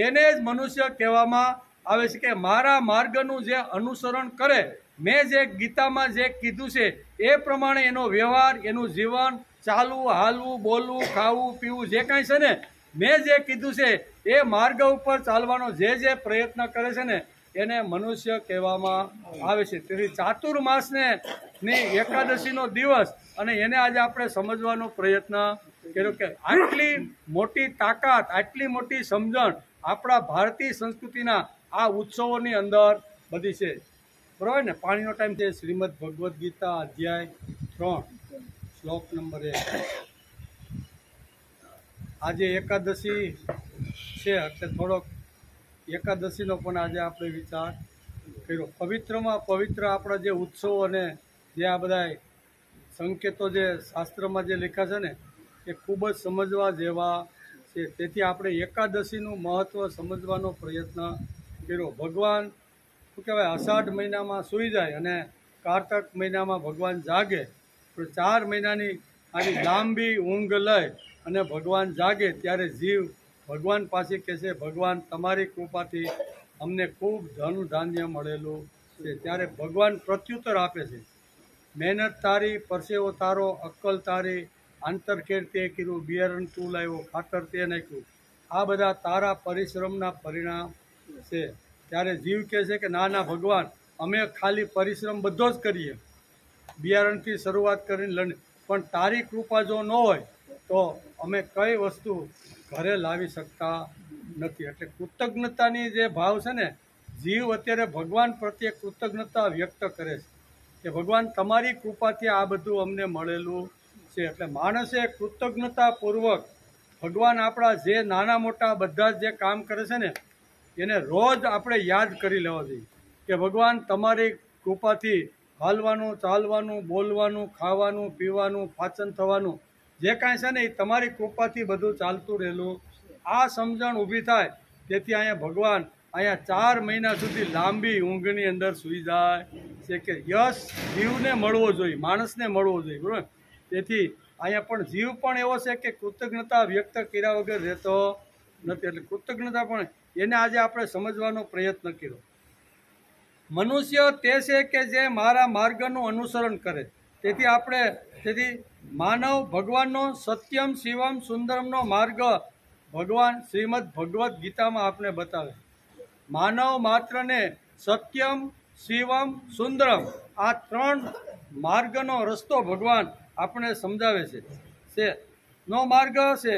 એને જ મનુષ્ય કહેવામાં આવે છે. કે મારા માર્ગનું જે અનુસરણ કરે, મેં જે ગીતામાં જે કીધું છે એ પ્રમાણે એનો વ્યવહાર, એનું જીવન, ચાલવું, હાલવું, બોલવું, ખાવું, પીવું, જે કાંઈ છે ને મેં જે કીધું છે એ માર્ગ ઉપર ચાલવાનો જે પ્રયત્ન કરે છે ને એને મનુષ્ય કહેવામાં આવે છે. તેથી ચાતુર્માસને એકાદશીનો દિવસ, અને એને આજે આપણે સમજવાનો પ્રયત્ન કર્યો કે આટલી મોટી તાકાત, આટલી મોટી સમજણ આપણા ભારતીય સંસ્કૃતિના આ ઉત્સવોની અંદર બધી છે. બરાબર ને? પાણીનો ટાઈમ છે. શ્રીમદ ભગવદ્ ગીતા અધ્યાય 3 શ્લોક નંબર 1. આજે એકાદશી છે એટલે થોડોક એકાદશીનો પણ આજે આપણે વિચાર કર્યો. પવિત્રમાં પવિત્ર આપણા જે ઉત્સવો અને જે આ બધા સંકેતો જે શાસ્ત્રમાં જે લખ્યા છે ને એ ખૂબ જ સમજવા જેવા છે. તેથી આપણે એકાદશીનું મહત્ત્વ સમજવાનો પ્રયત્ન કર્યો. ભગવાન શું કહેવાય, અષાઢ મહિનામાં સૂઈ જાય અને કારતક મહિનામાં ભગવાન જાગે, તો 4 મહિનાની આની લાંબી ઊંઘ લઈ અને ભગવાન જાગે ત્યારે જીવ ભગવાન પાસે કહે છે ભગવાન તમારી કૃપાથી અમને ખૂબ ધન ધાન્ય મળેલું છે. ત્યારે ભગવાન પ્રત્યુત્તર આપે છે, મહેનત તારી, પરસેવો તારો, અક્કલ તારી, આંતરખેડ તે કર્યું, બિયારણ તું લાવ્યો, ખાતર તે નાખ્યું, આ બધા તારા પરિશ્રમના પરિણામ છે. ત્યારે જીવ કહે છે કે ના ભગવાન, અમે ખાલી પરિશ્રમ બધો જ કરીએ, બિયારણથી શરૂઆત કરીને લણ, પણ તારી કૃપા જો ન હોય તો અમે કઈ વસ્તુ ઘરે લાવી શકતા નથી. એટલે કૃતજ્ઞતાની જે ભાવ છે ને, જીવ અત્યારે ભગવાન પ્રત્યે કૃતજ્ઞતા વ્યક્ત કરે છે કે ભગવાન તમારી કૃપાથી આ બધું અમને મળેલું છે. એટલે માણસે કૃતજ્ઞતાપૂર્વક ભગવાન આપણા જે નાના મોટા બધા જે કામ કરે છે ને એને રોજ આપણે યાદ કરી લેવા જોઈએ કે ભગવાન તમારી કૃપાથી હાલવાનું, ચાલવાનું, બોલવાનું, ખાવાનું, પીવાનું, પાચન થવાનું જે કાંઈ છે ને એ તમારી કૃપાથી બધું ચાલતું રહેલું. આ સમજણ ઊભી થાય તેથી અહીંયા ભગવાન અહીંયા 4 મહિના સુધી લાંબી ઊંઘની અંદર સૂઈ જાય છે કે યશ જીવને મળવો જોઈએ, માણસને મળવો જોઈએ. બરાબર? તેથી અહીંયા પણ જીવ પણ એવો છે કે કૃતજ્ઞતા વ્યક્ત કર્યા વગર રહેતો નથી. એટલે કૃતજ્ઞતા પણ એને આજે આપણે સમજવાનો પ્રયત્ન કર્યો. મનુષ્ય તે છે કે જે મારા માર્ગનું અનુસરણ કરે. તેથી માનવ ભગવાનનો સત્યમ શિવમ સુંદરમનો માર્ગ ભગવાન શ્રીમદ ભગવદ્ ગીતામાં આપણે બતાવે. માનવ માત્રને સત્યમ શિવમ સુંદરમ આ 3 માર્ગનો રસ્તો ભગવાન આપણે સમજાવે છે નો માર્ગ છે.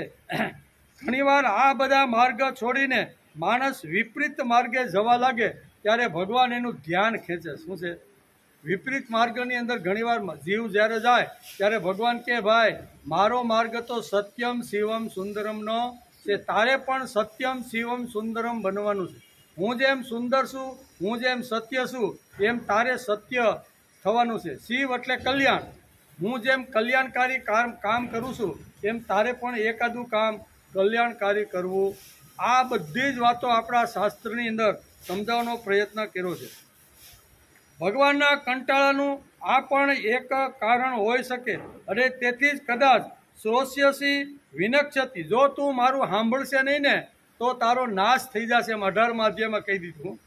ઘણીવાર આ બધા માર્ગ છોડીને માણસ વિપરીત માર્ગે જવા લાગે ત્યારે ભગવાન એનું ધ્યાન ખેંચે. શું છે? વિપરીત માર્ગની અંદર ઘણીવાર જીવ જ્યારે જાય ત્યારે ભગવાન કે ભાઈ મારો માર્ગ તો સત્યમ શિવમ સુંદરમનો છે, તારે પણ સત્યમ શિવમ સુંદરમ બનવાનું છે. હું જેમ સુંદર છું, હું જેમ સત્ય છું, એમ તારે સત્ય થવાનું છે. શિવ એટલે કલ્યાણ. હું જેમ કલ્યાણકારી કામ કરું છું એમ તારે પણ એકાદું કામ કલ્યાણકારી કરવું. આ બધી જ વાતો આપણા શાસ્ત્રની અંદર સમજાવવાનો પ્રયત્ન કર્યો છે. ભગવાનના કંટાળાનું આ પણ એક કારણ હોઈ શકે અને તેથી જ કદાચ શ્રોષ્યસી વિનક્ષતી, જો તું મારું સાંભળશે નહીં ને તો તારો નાશ થઈ જશે. 18મા અધ્યાયમાં કહી દીધું.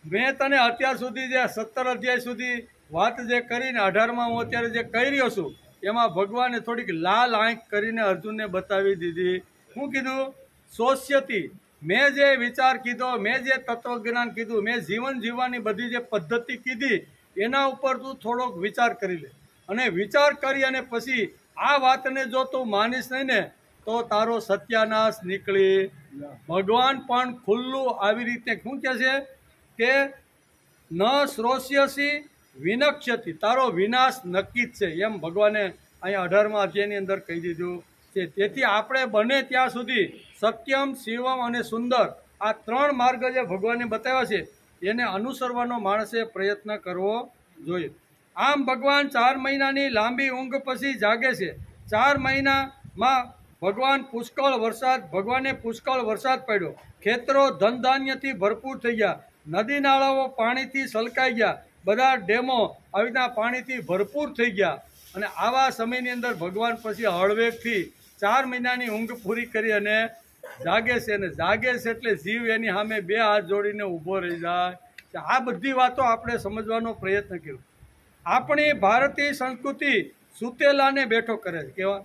મેં તને અત્યાર સુધી જે 17 અધ્યાય સુધી વાત જે કરીને 18માં હું અત્યારે જે કહી રહ્યો છું એમાં ભગવાને થોડીક લાલ આંખ કરીને અર્જુનને બતાવી દીધી. શું કીધું? શોષ્યતી, મેં જે વિચાર કીધો, મેં જે તત્વજ્ઞાન કીધું, મેં જીવન જીવવાની બધી જે પદ્ધતિ કીધી એના ઉપર તું થોડોક વિચાર કરી લે. અને વિચાર કરી અને પછી આ વાતને જો તું માનીશ નહીં ને તો તારો સત્યાનાશ નીકળી. ભગવાન પણ ખુલ્લું આવી રીતે શું કહે છે કે ન શ્રોષ્યસી વિનક્ષ્યતિ, તારો વિનાશ નક્કી જ છે એમ ભગવાને અહીંયા 18મા અધ્યાયની અંદર કહી દીધું છે. તેથી આપણે બને ત્યાં સુધી સત્યમ શિવમ અને સુંદર આ 3 માર્ગ જે ભગવાને બતાવ્યા છે એને અનુસરવાનો માણસે પ્રયત્ન કરવો જોઈએ. આમ ભગવાન 4 મહિનાની લાંબી ઊંઘ પછી જાગે છે. 4 મહિનામાં ભગવાને પુષ્કળ વરસાદ પડ્યો. ખેતરો ધન ધાન્યથી ભરપૂર થઈ ગયા. નદી નાળાઓ પાણીથી છલકાઈ ગયા. બધા ડેમો આવી રીતના પાણીથી ભરપૂર થઈ ગયા. અને આવા સમયની અંદર ભગવાન પછી હળવેકથી 4 મહિનાની ઊંઘ પૂરી કરી અને જાગે છે. અને જાગે છે એટલે જીવ એની સામે 2 હાથ જોડીને ઊભો રહી જાય. આ બધી વાતો આપણે સમજવાનો પ્રયત્ન કર્યો. આપણી ભારતીય સંસ્કૃતિ સુતેલાને બેઠો કરે છે. કેવા?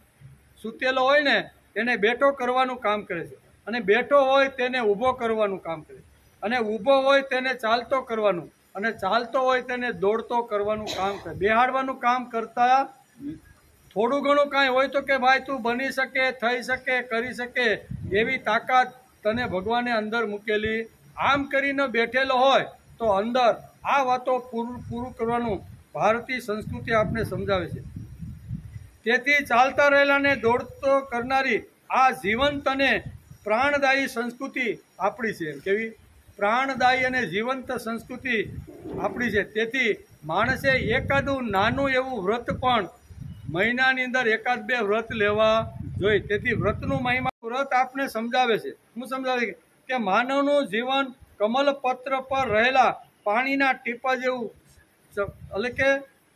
સુતેલો હોય ને એને બેઠો કરવાનું કામ કરે છે, અને બેઠો હોય તેને ઊભો કરવાનું કામ કરે છે, અને ઊભો હોય તેને ચાલતો કરવાનું, અને ચાલતો હોય તેને દોડતો કરવાનું કામ કરે. બેહાડવાનું કામ કરતા થોડું ઘણું કાંઈ હોય તો કે ભાઈ તું બની શકે, થઈ શકે, કરી શકે એવી તાકાત તને ભગવાને અંદર મૂકેલી. આમ કરીને બેઠેલો હોય તો અંદર આ વાતો પૂરું કરવાનું ભારતીય સંસ્કૃતિ આપણે સમજાવે છે. તેથી ચાલતા રહેલાને દોડતો કરનારી આ જીવંત અને પ્રાણદાયી સંસ્કૃતિ આપણી છે. કેવી પ્રાણદાયી અને જીવંત સંસ્કૃતિ આપણી છે. તેથી માણસે એકાદું નાનું એવું વ્રત પણ મહિનાની અંદર 1-2 વ્રત લેવા જોઈએ. તેથી વ્રતનું મહિમા વ્રત આપણે સમજાવે છે. શું સમજાવે છે? કે માનવનું જીવન કમલપત્ર પર રહેલા પાણીના ટીપા જેવું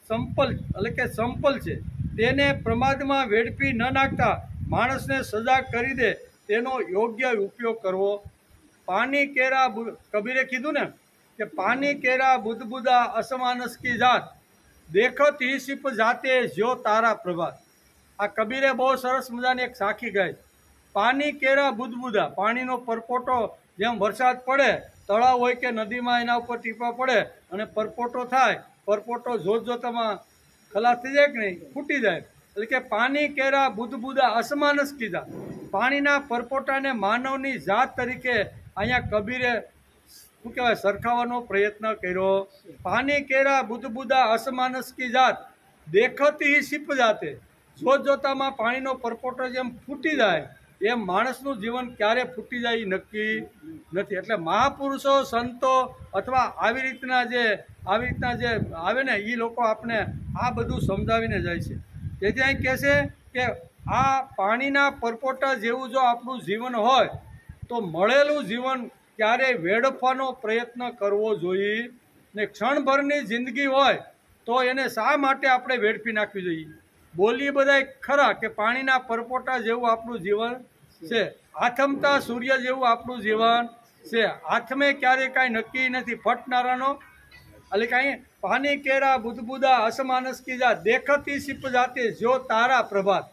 સંપલ છે. તેને પ્રમાદમાં વેડફી ન નાખતા માણસને સજાગ કરી દે તેનો યોગ્ય ઉપયોગ કરવો. પાણી કેરા, કબીરે કીધું ને કે પાણી કેરા બુદબુદા અસમાનસ કી જાત, દેખત હી સિપ જાતે જ્યો તારા પ્રભાત. આ કબીરે બહુ સરસ મજાની એક સાખી ગાય. પાણી કેરા બુદબુદા, પાણીનો પરપોટો જેમ વરસાદ પડે, તળાવ હોય કે નદીમાં એના ઉપર ટીપા પડે અને પરપોટો થાય, પરપોટો જોતમાં ખલાસ થઈ જાય કે નહીં, ફૂટી જાય. એટલે કે પાણી કેરા બુદબુદા અસમાનસ કીધા. પાણીના પરપોટાને માનવની જાત તરીકે અહીંયા કબીરે શું કહેવાય સરખાવવાનો પ્રયત્ન કર્યો. પાણી કેરા બુદબુદા અસમાનસ કી જાત, દેખતી સિપ જાતે, જોતામાં પાણીનો પરપોટો જેમ ફૂટી જાય એમ માણસનું જીવન ક્યારે ફૂટી જાય એ નક્કી નથી. એટલે મહાપુરુષો, સંતો અથવા આવી રીતના જે આવે ને એ લોકો આપણે આ બધું સમજાવીને જાય છે. તેથી અહીં કહે છે કે આ પાણીના પરપોટા જેવું જો આપણું જીવન હોય તો મળેલું જીવન ક્યારેય વેડફવાનો પ્રયત્ન કરવો જોઈએ ને. ક્ષણભરની જિંદગી હોય તો એને શા માટે આપણે વેડફી નાખવી જોઈએ? બોલીએ બધા ખરા કે પાણીના પરપોટા જેવું આપણું જીવન છે, આથમતા સૂર્ય જેવું આપણું જીવન છે. આથમે ક્યારેય કાંઈ નક્કી નથી, ફટનારાનો એટલે કાંઈ પાની કેરા બુદબુદા અસમાનસ કીજા દેખતી સિપ જાતે જો તારા પ્રભાત.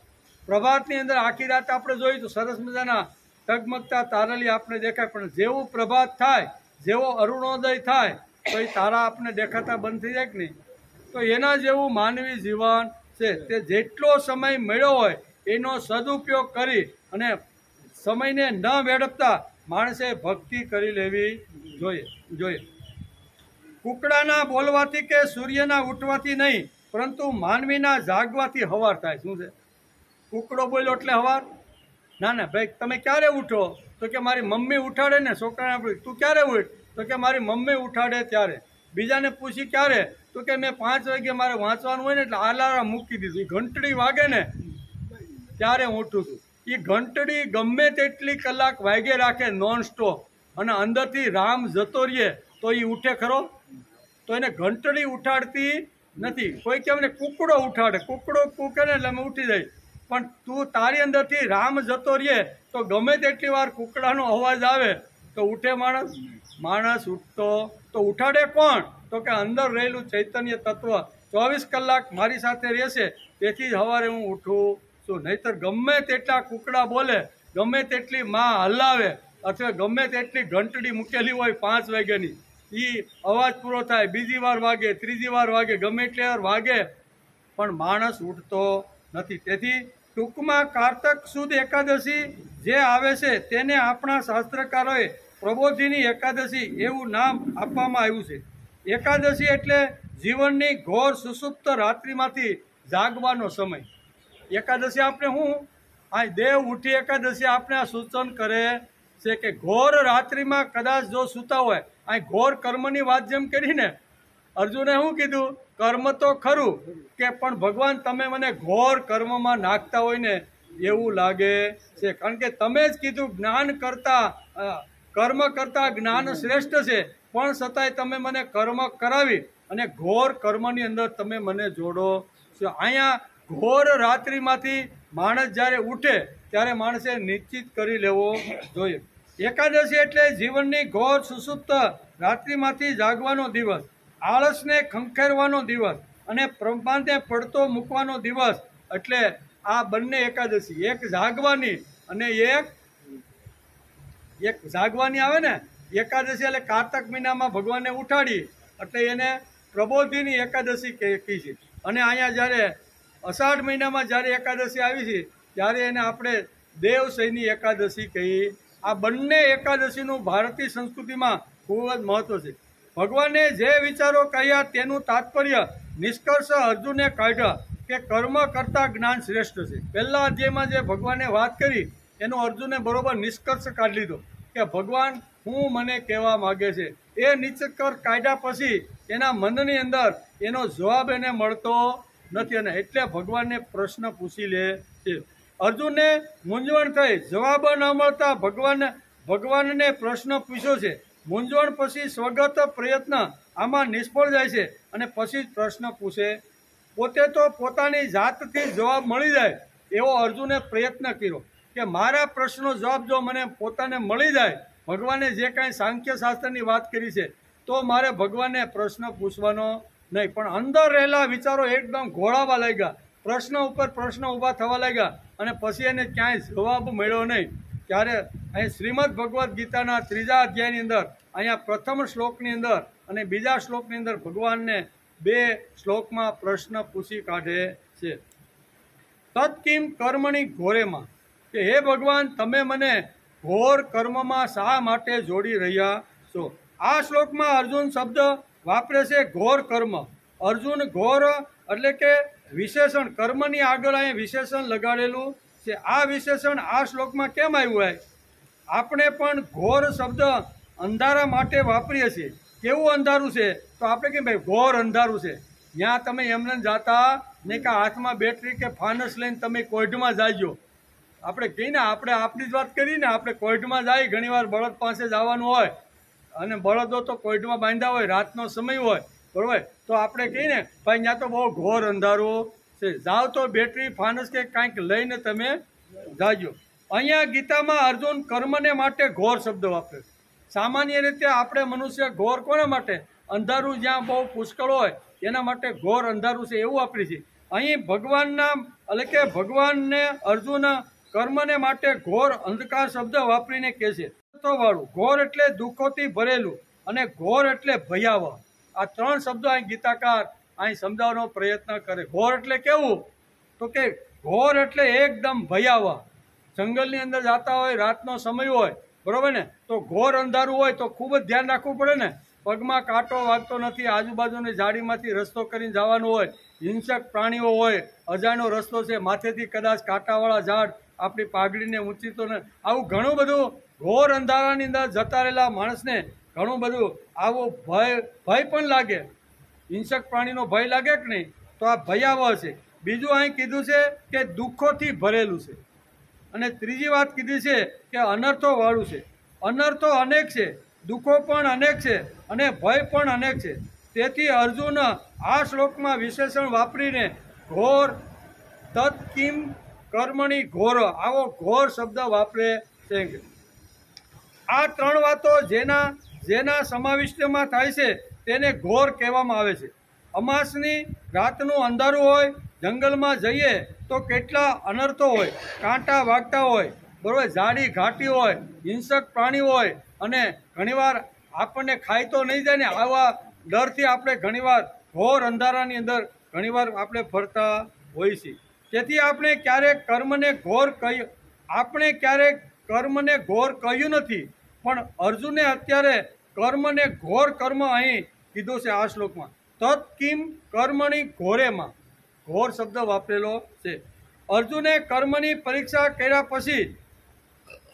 પ્રભાતની અંદર આખી રાત આપણે જોયું તો સરસ મજાના ટગમગતા તારલી આપણે દેખાય, પણ જેવું પ્રભાત થાય, જેવો અરુણોદય થાય તો એ તારા આપણે દેખાતા બંધ થઈ જાય કે નહીં. તો એના જેવું માનવી જીવન છે. તે જેટલો સમય મળ્યો હોય એનો સદુપયોગ કરી અને સમયને ન વેડફતા માણસે ભક્તિ કરી લેવી જોઈએ. કુકડાના બોલવાથી કે સૂર્યના ઉઠવાથી નહીં, પરંતુ માનવીના જાગવાથી હવાર થાય. શું છે? કુકડો બોલ્યો એટલે હવાર? ના ભાઈ, તમે ક્યારે ઉઠો? તો કે મારી મમ્મી ઉઠાડે ને. છોકરાને આપણે તું ક્યારે ઉઠ? તો કે મારી મમ્મી ઉઠાડે ત્યારે. બીજાને પૂછી ક્યારે? તો કે મેં 5 વાગે મારે વાંચવાનું હોય ને એટલે અલાર્મ મૂકી દીધું. એ ઘંટડી વાગે ને ત્યારે હું ઉઠું છું. એ ઘંટડી ગમે તેટલી કલાક વાગે રાખે નોન સ્ટોપ, અને અંદરથી રામ જતો રહીએ તો એ ઉઠે ખરો? તો એને ઘંટડી ઉઠાડતી નથી. કોઈ કે મને કુકડો ઉઠાડે, કુકડો કૂકે ને એટલે અમે ઉઠી જાય. પણ તું તારી અંદરથી રામ જતો રહીએ તો ગમે તેટલી વાર કુકડાનો અવાજ આવે તો ઉઠે માણસ? માણસ ઉઠતો તો ઉઠાડે કોણ? તો કે અંદર રહેલું ચૈતન્ય તત્વ 24 કલાક મારી સાથે રહેશે, તેથી જ સવારે હું ઉઠું છું. નહીતર ગમે તેટલા કુકડા બોલે, ગમે તેટલી માં હલાવે, અથવા ગમે તેટલી ઘંટડી મૂકેલી હોય 5 વાગ્યાની, એ અવાજ પૂરો થાય, બીજી વાર વાગે, ત્રીજી વાર વાગે, ગમે એટલી વાર વાગે, પણ માણસ ઉઠતો નથી. તેથી ટૂંકમાં કારતક સુદ એકાદશી જે આવે છે તેને આપણા શાસ્ત્રકારોએ પ્રબોધિની એકાદશી એવું નામ આપવામાં આવ્યું છે. એકાદશી એટલે જીવનની ઘોર સુસુપ્ત રાત્રિમાંથી જાગવાનો સમય. એકાદશી આપણે આ દેવ ઉઠી એકાદશી આપણે આ સૂચન કરે છે કે ઘોર રાત્રિમાં કદાચ જો સૂતા હોય, આ ઘોર કર્મની વાત જેમ કરીને અર્જુને શું કીધું? કર્મ તો ખરું કે પણ ભગવાન તમે મને ઘોર કર્મમાં નાખતા હોય ને એવું લાગે છે. કારણ કે તમે જ કીધું કર્મ કરતા જ્ઞાન શ્રેષ્ઠ છે, પણ છતાંય તમે મને કર્મ કરાવી અને ઘોર કર્મની અંદર તમે મને જોડો છો. અહીંયા ઘોર રાત્રિમાંથી માણસ જ્યારે ઉઠે ત્યારે માણસે નિશ્ચિત કરી લેવો જોઈએ. એકાદશી એટલે જીવનની ઘોર સુસુપ્ત રાત્રિમાંથી જાગવાનો દિવસ, આળસને ખંખેરવાનો દિવસ અને પ્રમાદને પડતો મૂકવાનો દિવસ. એટલે આ બંને એકાદશી, એક જાગવાની અને એક જાગવાની આવે ને એકાદશી, એટલે કારતક મહિનામાં ભગવાનને ઉઠાડી એટલે એને પ્રબોધિની એકાદશી કહી છે. અને અહીંયા જ્યારે અષાઢ મહિનામાં જ્યારે એકાદશી આવી છે ત્યારે એને આપણે દેવશયની એકાદશી કહી. આ બંને એકાદશીનું ભારતીય સંસ્કૃતિમાં ખૂબ જ મહત્વ છે. ભગવાને જે વિચારો કહ્યા તેનું તાત્પર્ય નિષ્કર્ષ અર્જુને કાઢ્યા કે કર્મ કરતા જ્ઞાન શ્રેષ્ઠ છે. પહેલા અધ્યાયમાં જે ભગવાને વાત કરી એનો અર્જુને બરોબર નિષ્કર્ષ કાઢી લીધો કે ભગવાન શું મને કહેવા માગે છે. એ નિષ્કર્ષ કાઢ્યા પછી એના મનની અંદર એનો જવાબ એને મળતો નથી, અને એટલે ભગવાનને પ્રશ્ન પૂછી લે છે. અર્જુનને મૂંઝવણ થઈ, જવાબ ન મળતા ભગવાનને પ્રશ્ન પૂછ્યો છે. મૂંઝવણ પછી સ્વગત પ્રયત્ન આમાં નિષ્ફળ જાય છે અને પછી પ્રશ્ન પૂછે. પોતે તો પોતાની જાતથી જવાબ મળી જાય એવો અર્જુને પ્રયત્ન કર્યો કે મારા પ્રશ્નનો જવાબ જો મને પોતાને મળી જાય, ભગવાને જે કાંઈ સાંખ્ય શાસ્ત્રની વાત કરી છે, તો મારે ભગવાનને પ્રશ્ન પૂછવાનો નહીં. પણ અંદર રહેલા વિચારો એકદમ ઘોળાવા લાગ્યા, પ્રશ્ન ઉપર પ્રશ્ન ઊભા થવા લાગ્યા અને પછી એને ક્યાંય જવાબ મળ્યો નહીં. ત્યારે અહીં શ્રીમદ ભગવદ્ ગીતાના 3જા અધ્યાયની અંદર અહીંયા પ્રથમ શ્લોકની અંદર અને બીજા શ્લોકની અંદર ભગવાનને 2 શ્લોકમાં પ્રશ્ન પૂછી કાઢે છે. તત્કિમ કર્મણી ઘોરેમાં, કે હે ભગવાન તમે મને ઘોર કર્મમાં શા માટે જોડી રહ્યા છો? આ શ્લોકમાં અર્જુન શબ્દ વાપરે છે ઘોર કર્મ. અર્જુન ઘોર એટલે કે વિશેષણ, કર્મની આગળ અહીં વિશેષણ લગાડેલું છે. આ વિશેષણ આ શ્લોકમાં કેમ આવ્યું હોય? આપણે પણ ઘોર શબ્દ અંધારા માટે વાપરીએ છીએ. કેવું અંધારું છે? તો આપણે કેમ ભાઈ ઘોર અંધારું છે, ત્યાં તમે એમને જાતા નહીં કે હાથમાં બેટરી કે ફાનસ લઈને તમે કોઈઢમાં જાજો. આપણે કહીને આપણે આપણી જ વાત કરીને આપણે કોઈઢમાં જાય, ઘણીવાર બળદ પાસે જવાનું હોય અને બળદો તો કોઈઢમાં બાંધ્યા હોય, રાતનો સમય હોય, બરાબર, તો આપણે કહીને ભાઈ ત્યાં તો બહુ ઘોર અંધારું છે, જાઓ તો બેટરી ફાનસ કે કાંઈક લઈને તમે જાજો. અહીંયા ગીતામાં અર્જુન કર્મને માટે ઘોર શબ્દ વાપરે. સામાન્ય રીતે આપણે મનુષ્ય ઘોર કોના માટે? અંધારું જ્યાં બહુ પુષ્કળ હોય એના માટે ઘોર અંધારું છે એવું વાપરી છે. અહીં ભગવાનના એટલે કે ભગવાનને અર્જુન કર્મને માટે ઘોર અંધકાર શબ્દ વાપરીને કહે છે. વાળું ઘોર એટલે દુઃખોથી ભરેલું અને ઘોર એટલે ભયાવહ. આ ત્રણ શબ્દો અહીં ગીતાકાર અહીં સમજાવવાનો પ્રયત્ન કરે. ઘોર એટલે કેવું તો કે ઘોર એટલે એકદમ ભયાવહ. જંગલની અંદર જતા હોય, રાતનો સમય હોય, બરોબર ને, તો ઘોર અંધારું હોય તો ખૂબ જ ધ્યાન રાખવું પડે ને. પગમાં કાંટો વાગતો નથી, આજુબાજુની ઝાડીમાંથી રસ્તો કરીને જવાનું હોય, હિંસક પ્રાણીઓ હોય, અજાણ્યો રસ્તો છે, માથેથી કદાચ કાંટાવાળા ઝાડ આપણી પાઘડીને ઊંચી તો ને, આવું ઘણું બધું ઘોર અંધારાની અંદર જતા રહેલા માણસને ઘણું બધું આવો ભય પણ લાગે. હિંસક પ્રાણીનો ભય લાગે કે નહીં, તો આ ભયાવહ છે. બીજું અહીં કીધું છે કે દુઃખોથી ભરેલું છે. અને ત્રીજી વાત કીધી છે કે અનર્થો વાળું છે. અનર્થો અનેક છે, દુઃખો પણ અનેક છે અને ભય પણ અનેક છે. તેથી અર્જુન આ શ્લોકમાં વિશેષણ વાપરીને ઘોર તત્કિમ કર્મણી ઘોર આવો ઘોર શબ્દ વાપરે છે. આ ત્રણ વાતો જેના સમાવિષ્ટમાં થાય છે તેને ઘોર કહેવામાં આવે છે. અમાસની રાતનું અંધારું હોય, જંગલમાં જઈએ તો કેટલા અનર્થો હોય, કાંટા વાગતા હોય, બરોબર, ઝાડી ઘાટી હોય, હિંસક પ્રાણી હોય અને ઘણીવાર આપણને ખાઈ તો નહીં જાય ને, આવા ડરથી આપણે ઘણીવાર ઘોર અંધારાની અંદર ઘણીવાર આપણે ફરતા હોઈએ છીએ. તેથી આપણે ક્યારેક કર્મને ઘોર કહ્યું નથી, પણ અર્જુને અત્યારે કર્મને ઘોર કર્મ અહીં કીધું છે આ શ્લોકમાં. તત્કિમ કર્મણી ઘોરેમાં ઘોર શબ્દ વાપરેલો છે. અર્જુને કર્મની પરીક્ષા કર્યા પછી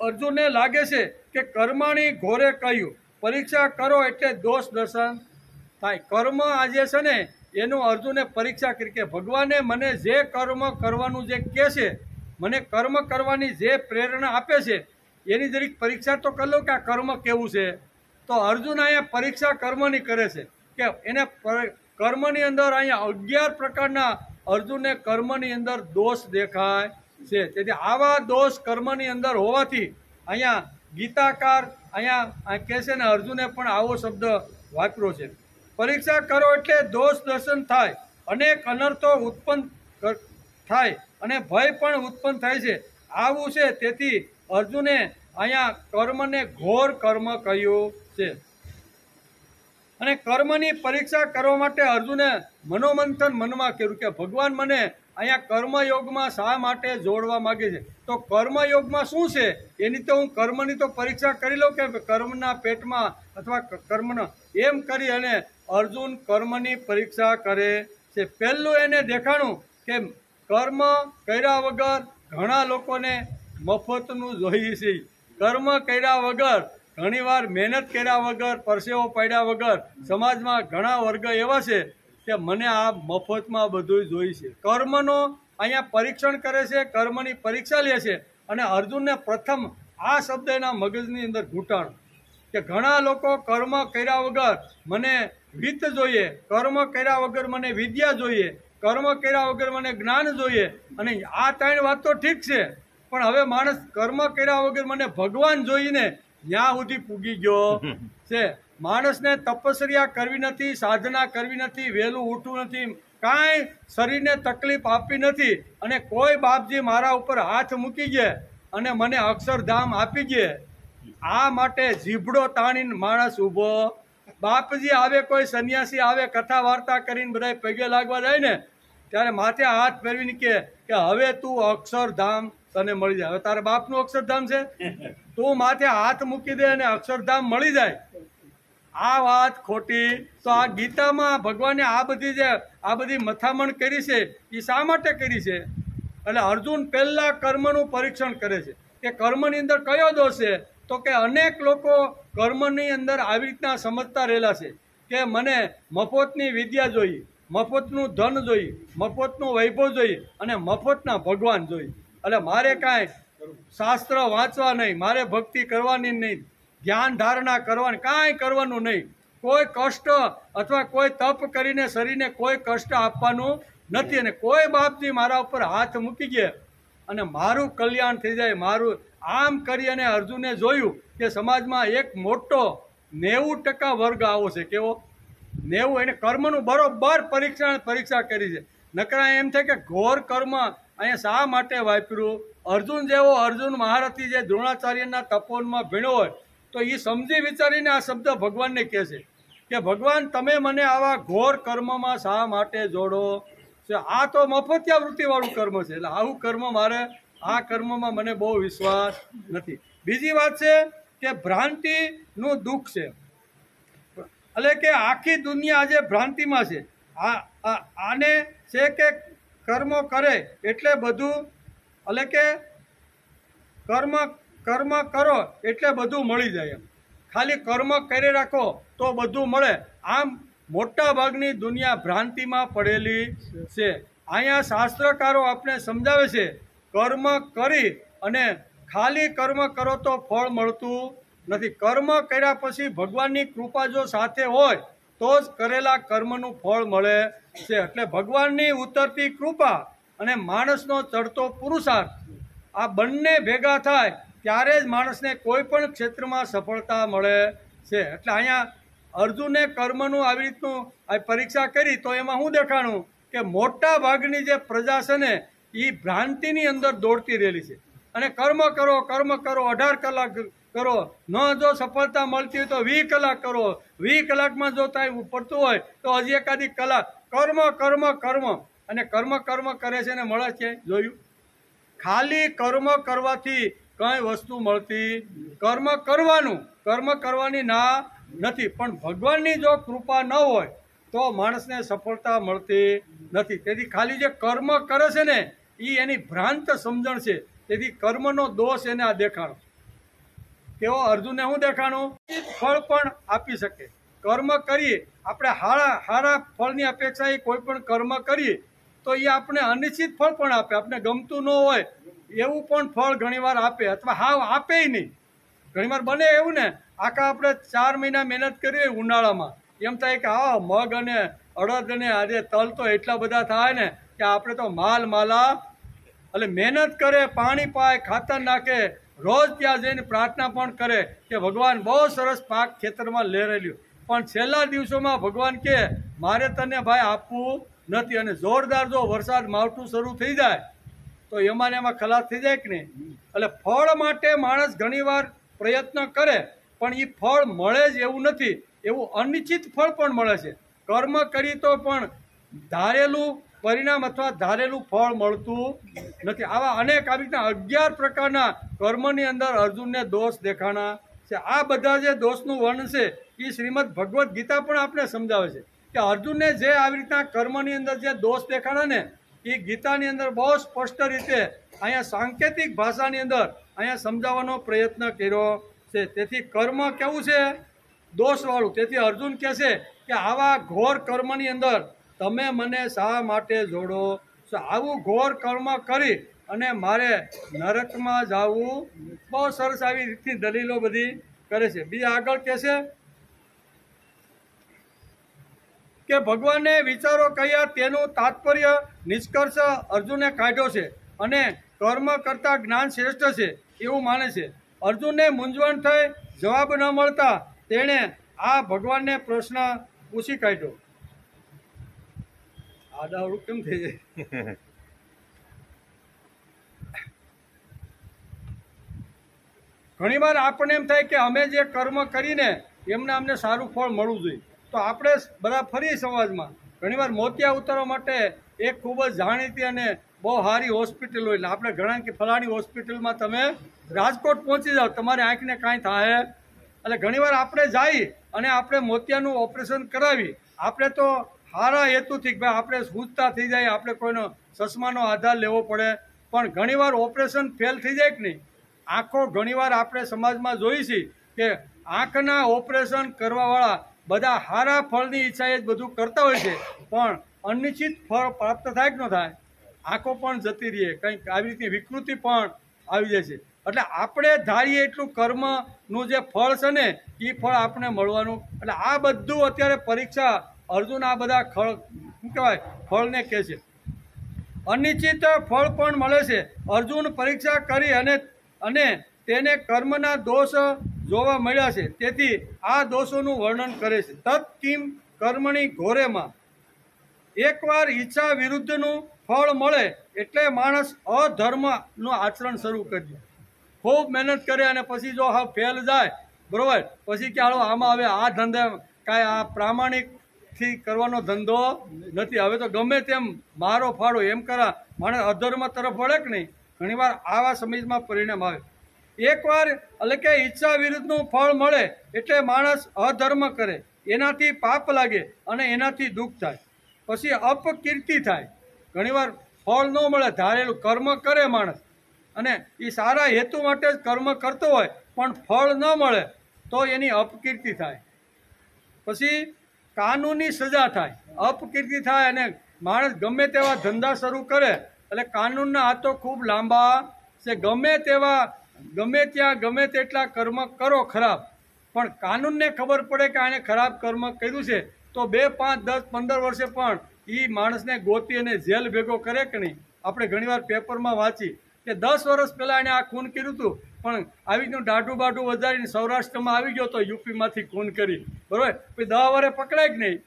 અર્જુનને લાગે છે કે કર્મણી ઘોરે કહ્યું. પરીક્ષા કરો એટલે દોષ દર્શન થાય. કર્મ આજે છે ને એનું અર્જુને પરીક્ષા કરી કે ભગવાને મને જે કર્મ કરવાનું જે કહે છે, મને કર્મ કરવાની જે પ્રેરણા આપે છે એની જરીક પરીક્ષા તો કરી લો કે આ કર્મ કેવું છે. તો અર્જુન અહીંયા પરીક્ષા કર્મની કરે છે કે એને કર્મની અંદર અહીંયા 11 પ્રકારના અર્જુનને કર્મની અંદર દોષ દેખાય છે. તેથી આવા દોષ કર્મની અંદર હોવાથી અહીંયા ગીતાકાર અહીંયા કહે છે ને અર્જુને પણ આવો શબ્દ વાપર્યો છે. પરીક્ષા કરો એટલે દોષ દર્શન થાય, અનેક અનર્થો ઉત્પન્ન થાય અને ભય પણ ઉત્પન્ન થાય છે. આવું છે. તેથી અર્જુને અહીંયા કર્મને ઘોર કર્મ કહ્યું છે. અને કર્મની પરીક્ષા કરવા માટે અર્જુને મનોમંથન મનમાં કર્યું કે ભગવાન મને અહીંયા કર્મયોગમાં શા માટે જોડવા માગે છે. તો કર્મયોગમાં શું છે એની તો હું કર્મની તો પરીક્ષા કરી લઉં કે કર્મના પેટમાં અથવા કર્મનો એમ કરી અને અર્જુન કર્મની પરીક્ષા કરે છે. પહેલું એને દેખાણું કે કર્મ કર્યા વગર ઘણા લોકોને મફતનું જોઈએ છે. કર્મ કર્યા વગર ઘણીવાર મહેનત કર્યા વગર, પરસેવો પાડ્યા વગર સમાજમાં ઘણા વર્ગ એવા છે કે મને આ મફતમાં બધું જોઈ છે. કર્મનો અહીંયા પરીક્ષણ કરે છે, કર્મની પરીક્ષા લે છે. અને અર્જુનને પ્રથમ આ શબ્દ એના મગજની અંદર ઘૂંટાણો કે ઘણા લોકો કર્મ કર્યા વગર મને વિત્ત જોઈએ, કર્મ કર્યા વગર મને વિદ્યા જોઈએ, કર્મ કર્યા વગર મને જ્ઞાન જોઈએ. અને આ ત્રણ વાત તો ઠીક છે, પણ હવે માણસ કર્મ કર્યા વગર મને ભગવાન જોઈને ત્યાં સુધી પૂગી ગયો છે. માણસને તપસ્યા કરવી નથી, સાધના કરવી નથી, વહેલું ઉઠવું નથી, કાંઈ શરીરને તકલીફ આપવી નથી, અને કોઈ બાપજી મારા ઉપર હાથ મૂકી ગયા અને મને અક્ષરધામ આપી ગયા. આ માટે જીભડો તાણીને માણસ ઊભો. બાપજી આવે, કોઈ સંન્યાસી આવે, કથા વાર્તા કરીને બધા પગે લાગવા જાય ને ત્યારે માથે હાથ ફેરવીને કે હવે તું અક્ષરધામ તને મળી જાય. હવે તારા બાપનું અક્ષરધામ છે, તું માથે હાથ મૂકી દે અને અક્ષરધામ મળી જાય. આ વાત ખોટી. તો આ ગીતામાં ભગવાને આ બધી મથામણ કરી છે એ શા માટે કરી છે? એટલે અર્જુન પહેલા કર્મનું પરીક્ષણ કરે છે કે કર્મની અંદર કયો દોષ છે. તો કે અનેક લોકો કર્મની અંદર આવી રીતના સમજતા રહેલા છે કે મને મફતની વિદ્યા જોઈએ, મફતનું ધન જોઈએ, મફતનું વૈભવ જોઈએ અને મફતના ભગવાન જોઈએ. એટલે મારે કાંઈ શાસ્ત્ર વાંચવા નહીં, મારે ભક્તિ કરવાની નહીં, ધ્યાન ધારણા કરવાની કાંઈ કરવાનું નહીં, કોઈ કષ્ટ અથવા કોઈ તપ કરીને શરીરને કોઈ કષ્ટ આપવાનું નથી. અને કોઈ બાપજી મારા ઉપર હાથ મૂકી ગયા અને મારું કલ્યાણ થઈ જાય, મારું આમ કરી. અને અર્જુને જોયું કે સમાજમાં એક મોટો 90% વર્ગ આવો છે. કેવો? 90 એને કર્મનું બરોબર પરીક્ષા કરી છે. નકરા એમ થાય કે ઘોર કર્મ અહીંયા શા માટે વાપર્યું? અર્જુન મહારથી જે દ્રોણાચાર્યના તપોવનમાં ભીણ્યો હોય તો એ સમજી વિચારીને આ શબ્દ ભગવાનને કહે છે કે ભગવાન તમે મને આવા ઘોર કર્મમાં શા માટે જોડો છો? આ તો મફતિયા વૃત્તિવાળું કર્મ છે, એટલે આવું કર્મ મારે આ કર્મમાં મને બહુ વિશ્વાસ નથી. બીજી વાત છે કે ભ્રાંતિનું દુઃખ છે, એટલે કે આખી દુનિયા આજે ભ્રાંતિમાં છે. આને છે કે કર્મો કરે એટલે બધું, એટલે કે કર્મ કરો એટલે બધું મળી જાય. ખાલી કર્મ કરી રાખો તો બધું મળે. આમ મોટા ભાગની દુનિયા ભ્રાંતિમાં પડેલી છે. અહીંયા શાસ્ત્રકારો આપણે સમજાવે છે કર્મ કરી અને ખાલી કર્મ કરો તો ફળ મળતું નથી. કર્મ કર્યા પછી ભગવાનની કૃપા જો સાથે હોય તો જ કરેલા કર્મનું ફળ મળે છે. એટલે ભગવાનની ઉતરતી કૃપા અને માણસનો ચડતો પુરુષાર્થ આ બંને ભેગા થાય ત્યારે જ માણસને કોઈ પણ ક્ષેત્રમાં સફળતા મળે છે. એટલે અહીંયા અર્જુને કર્મનું આવી રીતનું પરીક્ષા કરી તો એમાં શું દેખાણું કે મોટા ભાગની જે પ્રજા છે ને એ ભ્રાંતિની અંદર દોડતી રહેલી છે. અને કર્મ કરો 18 કલાક કરો, ન જો સફળતા મળતી હોય તો 20 કલાક કરો, 20 કલાકમાં જો થાય પડતું હોય તો હજી એકાદી કલાક કર્મ અને કર્મ કરે છે ને મળે છે. જોયું? ખાલી કર્મ કરવાથી કઈ વસ્તુ મળતી? કર્મ કરવાની ના નથી, પણ ભગવાનની જો કૃપા ન હોય તો માણસને સફળતા મળતી નથી. તેથી ખાલી જે કર્મ કરે છે ને એ એની ભ્રાંત સમજણ છે. તેથી કર્મનો દોષ એને આ દેખાણો. કેવો? અર્જુનને શું દેખાણું? ફળ પણ આપી શકે. કર્મ કરીએ આપણે હારા ફળની અપેક્ષા એ કોઈ પણ કર્મ કરીએ તો એ આપણે અનિશ્ચિત ફળ પણ આપે. આપણે ગમતું ન હોય એવું પણ ફળ ઘણીવાર આપે, અથવા હાવ આપે નહીં. ઘણીવાર બને એવું ને, આખા આપણે 4 મહિના મહેનત કરીએ ઉનાળામાં, એમ થાય કે હા મગ અને અડદ અને આજે તલ તો એટલા બધા થાય ને કે આપણે તો માલા એટલે મહેનત કરે, પાણી પાય, ખાતર નાખે, રોજ ત્યાં જઈને પ્રાર્થના પણ કરે કે ભગવાન બહુ સરસ પાક ખેતરમાં લહેરેલ્યો, પણ છેલ્લા દિવસોમાં ભગવાન કે મારે તને ભાઈ આપવું નથી. અને જોરદાર જો વરસાદ માવઠું શરૂ થઈ જાય તો એમાં ખલાસ થઈ જાય કે નહીં? એટલે ફળ માટે માણસ ઘણીવાર પ્રયત્ન કરે પણ એ ફળ મળે જ એવું નથી. એવું અનિશ્ચિત ફળ પણ મળે છે. કર્મ કરી તો પણ ધારેલું પરિણામ અથવા ધારેલું ફળ મળતું નથી. આવા અનેક આવી રીતના 11 પ્રકારના કર્મની અંદર અર્જુનને દોષ દેખાણા છે. આ બધા જે દોષનું વર્ણન છે એ શ્રીમદ ભગવદ્ ગીતા પણ આપણે સમજાવે છે કે અર્જુનને જે આવી રીતના કર્મની અંદર જે દોષ દેખાણા ને એ ગીતાની અંદર બહુ સ્પષ્ટ રીતે અહીંયા સાંકેતિક ભાષાની અંદર અહીંયા સમજાવવાનો પ્રયત્ન કર્યો છે. તેથી કર્મ કેવું છે? દોષવાળું. તેથી અર્જુન કહે છે કે આવા ઘોર કર્મની અંદર તમે મને શા માટે જોડો છો? આવું ઘોર કર્મ કરી અને મારે નરકમાં જવું. બહુ સરસ આવી રીતની દલીલો બધી કરે છે. બીજા આગળ કહે છે કે ભગવાને વિચારો કહ્યા તેનું તાત્પર્ય નિષ્કર્ષ અર્જુને કાઢ્યો છે અને કર્મ કરતા જ્ઞાન શ્રેષ્ઠ છે એવું માને છે. અર્જુનને મૂંઝવણ થઈ જવાબ ન મળતા તેણે આ ભગવાનને પ્રશ્ન પૂછી કાઢ્યો. આડાવડું કેમ થઈ જાય? ઘણીવાર આપણને એમ થાય કે અમે જે કર્મ કરીને અમને સારું ફળ મળવું જોઈએ તો આપણે બધા ફરી સમાજમાં ઘણીવાર મોતિયા ઉતારવા માટે એક ખૂબ જ જાણીતી અને બહુ સારી હોસ્પિટલ હોય એટલે આપણે ઘણા કે ફલાણી હોસ્પિટલમાં તમે રાજકોટ પહોંચી જાઓ, તમારી આંખને કાંઈ થાય એટલે ઘણીવાર આપણે જઈ અને આપણે મોતિયાનું ઓપરેશન કરાવી. આપણે તો સારા હેતુથી કે ભાઈ આપણે સૂઝતા થઈ જાય, આપણે કોઈનો ચશ્માનો આધાર લેવો પડે, પણ ઘણીવાર ઓપરેશન ફેલ થઈ જાય કે નહીં? આંખો ઘણીવાર આપણે સમાજમાં જોઈ છે કે આંખના ઓપરેશન કરવાવાળા બધા સારા ફળની ઈચ્છાએ જ બધું કરતા હોય છે, પણ અનિશ્ચિત ફળ પ્રાપ્ત થાય કે ન થાય? આંખો પણ જતી રહે, કંઈક આવી રીતની વિકૃતિ પણ આવી જાય છે. એટલે આપણે ધારીએ એટલું કર્મનું જે ફળ છે ને એ ફળ આપણે મળવાનું. એટલે આ બધું અત્યારે પરીક્ષા અર્જુન આ બધા શું કહેવાય ફળને કહે છે. અનિશ્ચિત ફળ પણ મળે છે. અર્જુન પરીક્ષા કરી અને તેને કર્મના દોષ જોવા મળ્યા છે. તેથી આ દોષોનું વર્ણન કરે છે. તત્ કિમ કર્મણી ઘોરેમાં. એકવાર ઈચ્છા વિરુદ્ધનું ફળ મળે એટલે માણસ અધર્મનું આચરણ શરૂ કરી દે. ખૂબ મહેનત કરે અને પછી જો હા ફેલ જાય, બરાબર, પછી કે હાલો આમાં હવે આ ધંધે કાંઈ આ પ્રામાણિકથી કરવાનો ધંધો નથી, હવે તો ગમે તેમ મારો ફાળો એમ કરા, માણસ અધર્મ તરફ વળે કે નહીં. ઘણીવાર આવા સમયમાં પરિણામ આવે. એકવાર એટલે કે ઈચ્છા વિરુદ્ધનું ફળ મળે એટલે માણસ અધર્મ કરે, એનાથી પાપ લાગે અને એનાથી દુઃખ થાય. પછી અપકીર્તિ થાય. ઘણીવાર ફળ ન મળે, ધારેલું કર્મ કરે માણસ અને એ સારા હેતુ માટે જ કર્મ કરતો હોય પણ ફળ ન મળે તો એની અપકીર્તિ થાય. પછી કાનૂની સજા થાય, અપકીર્તિ થાય અને માણસ ગમે તેવા ધંધા શરૂ કરે એટલે કાનૂનના હાથો ખૂબ લાંબા છે. ગમે ત્યાં ગમે તેટલા કર્મ કરો ખરાબ, પણ કાનૂનને ખબર પડે કે આને ખરાબ કર્મ કર્યું છે તો 2, 5, 10, 15 વર્ષે પણ એ માણસને ગોતી અને જેલ ભેગો કરે કે નહીં. આપણે ઘણીવાર પેપરમાં વાંચી કે 10 વર્ષ પહેલાં એણે આ ખૂન કર્યું હતું પણ આવી ગયું દાઢું બાઢું વધારીને સૌરાષ્ટ્રમાં આવી ગયો તો યુપીમાંથી ખૂન કરી, બરાબર, પછી 10 વર્ષે પકડાય કે નહીં,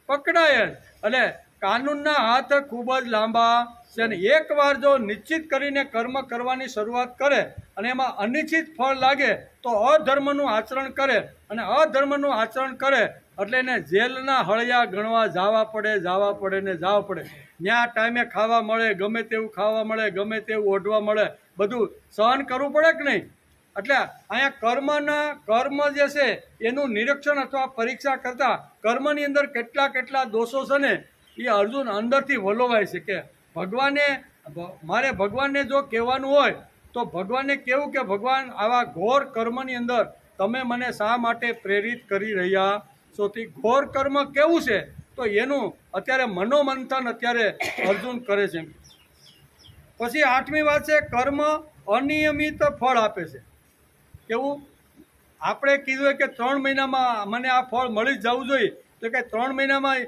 પકડાય જ. એટલે કાનૂનના હાથ ખૂબ જ લાંબા છે અને એકવાર જો નિશ્ચિત કરીને કર્મ કરવાની શરૂઆત કરે અને એમાં અનિશ્ચિત ફળ લાગે તો અધર્મનું આચરણ કરે અને અધર્મનું આચરણ કરે એટલે એને જેલના હળિયા ગણવા જવા પડે ને જવા પડે. ત્યાં ટાઈમે ખાવા મળે, ગમે તેવું ખાવા મળે, ગમે તેવું ઓઢવા મળે, બધું સહન કરવું પડે કે નહીં. એટલે અહીંયા કર્મ જે છે એનું નિરીક્ષણ અથવા પરીક્ષા કરતા કર્મની અંદર કેટલા દોષો છે ને એ અર્જુન અંદરથી વલોવાય છે કે મારે ભગવાનને જો કહેવાનું હોય તો ભગવાનને કેવું કે ભગવાન આવા ઘોર કર્મની અંદર તમે મને શા માટે પ્રેરિત કરી રહ્યા છો. તે ઘોર કર્મ કેવું છે તો એનું અત્યારે મનોમંથન અત્યારે અર્જુન કરે છે. પછી 8મી વાત છે કર્મ અનિયમિત ફળ આપે છે. કેવું? આપણે કીધું કે 3 મહિનામાં મને આ ફળ મળી જ જવું જોઈએ તો કે 3 મહિનામાં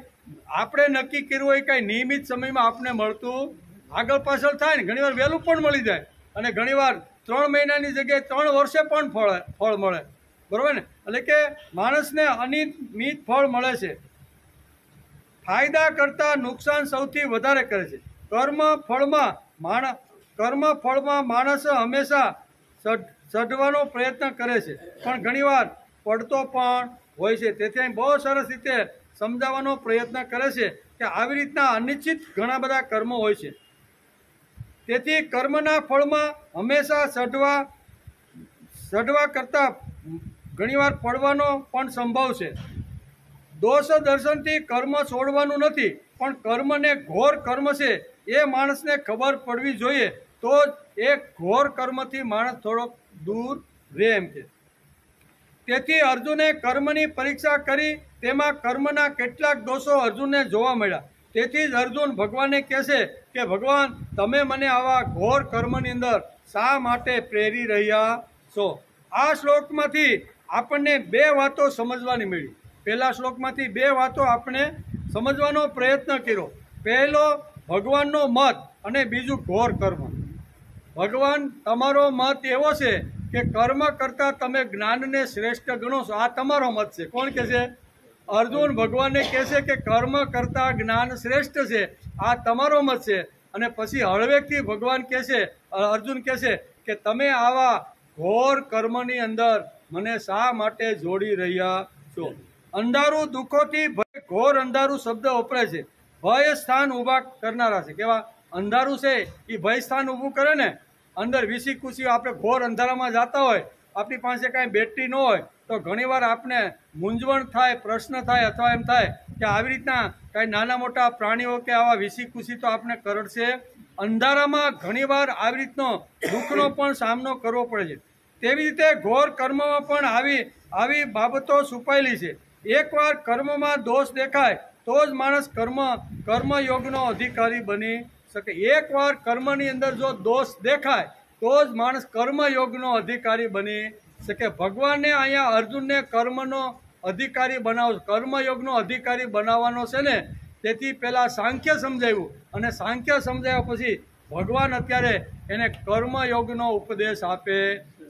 આપણે નક્કી કર્યું હોય કાંઈ નિયમિત સમયમાં આપણે મળતું આગળ પાછળ થાય ને. ઘણીવાર વહેલું પણ મળી જાય અને ઘણીવાર 3 મહિનાની જગ્યાએ 3 વર્ષે પણ ફળ મળે, બરાબર ને. એટલે કે માણસને અનિયમિત ફળ મળે છે. ફાયદા કરતાં નુકસાન સૌથી વધારે કરે છે. કર્મ ફળમાં માણસ હંમેશા ચઢવાનો પ્રયત્ન કરે છે પણ ઘણીવાર પડતો પણ હોય છે. તેથી બહુ સરસ રીતે સમજાવવાનો પ્રયત્ન કરે છે કે આવી રીતના અનિશ્ચિત ઘણા બધા કર્મો હોય છે. તેથી કર્મના ફળમાં હંમેશા ચઢવા કરતાં ઘણીવાર પડવાનો પણ સંભવ છે. દોષ દર્શનથી કર્મ છોડવાનું નથી પણ કર્મને ઘોર કર્મ છે એ માણસને ખબર પડવી જોઈએ તો જ એ ઘોર કર્મથી માણસ થોડોક દૂર રહે એમ છે. તેથી અર્જુને કર્મની પરીક્ષા કરી તેમાં કર્મના કેટલાક દોષો અર્જુનને જોવા મળ્યા. તેથી જ અર્જુન ભગવાનને કહેશે કે ભગવાન તમે મને આવા ઘોર કર્મની અંદર શા માટે પ્રેરી રહ્યા છો. આ શ્લોકમાંથી આપણને 2 વાતો સમજવાની મળી. પહેલા શ્લોકમાંથી 2 વાતો આપણે સમજવાનો પ્રયત્ન કર્યો. પહેલો ભગવાનનો મત અને બીજું ઘોર કર્મ. ભગવાન તમારો મત એવો છે કે કર્મ કરતાં તમે જ્ઞાનને શ્રેષ્ઠ ગણો છો, આ તમારો મત છે. કોણ કહે છે? અર્જુન ભગવાનને કહે છે કે કર્મ કરતાં જ્ઞાન શ્રેષ્ઠ છે, આ તમારો મત છે. અને પછી હળવેકથી ભગવાન કહે છે, અર્જુન કહે છે કે તમે આવા ઘોર કર્મની અંદર મને શા માટે જોડી રહ્યા છો. અંધારું દુઃખોથી ભય, ઘોર અંધારું શબ્દ વપરાય છે. ભય સ્થાન ઊભા કરનારા છે. કેવા અંધારું છે એ ભય સ્થાન ઊભું કરે ને. અંદર વીસી કુસી આપણે ઘોર અંધારામાં જતા હોય, આપણી પાસે કાંઈ બેટરી ન હોય તો ઘણીવાર આપણે મૂંઝવણ થાય, પ્રશ્ન થાય અથવા એમ થાય કે આવી રીતના કાંઈ નાના મોટા પ્રાણીઓ કે આવા વીસી કુસી તો આપણે કરડશે. અંધારામાં ઘણીવાર આવી રીતનો દુઃખનો પણ સામનો કરવો પડે છે. તેવી રીતે ઘોર કર્મમાં પણ આવી બાબતો છુપાયેલી છે. એકવાર કર્મમાં દોષ દેખાય તો જ માણસ કર્મયોગનો અધિકારી બની શકે. એકવાર કર્મની અંદર જો દોષ દેખાય તો જ માણસ કર્મયોગનો અધિકારી બની શકે. ભગવાને અહીંયા અર્જુનને કર્મનો અધિકારી બનાવો, કર્મયોગનો અધિકારી બનાવવાનો છે ને. તેથી પહેલાં સાંખ્ય સમજાવ્યું અને સાંખ્ય સમજાવ્યા પછી ભગવાન અત્યારે એને કર્મયોગનો ઉપદેશ આપે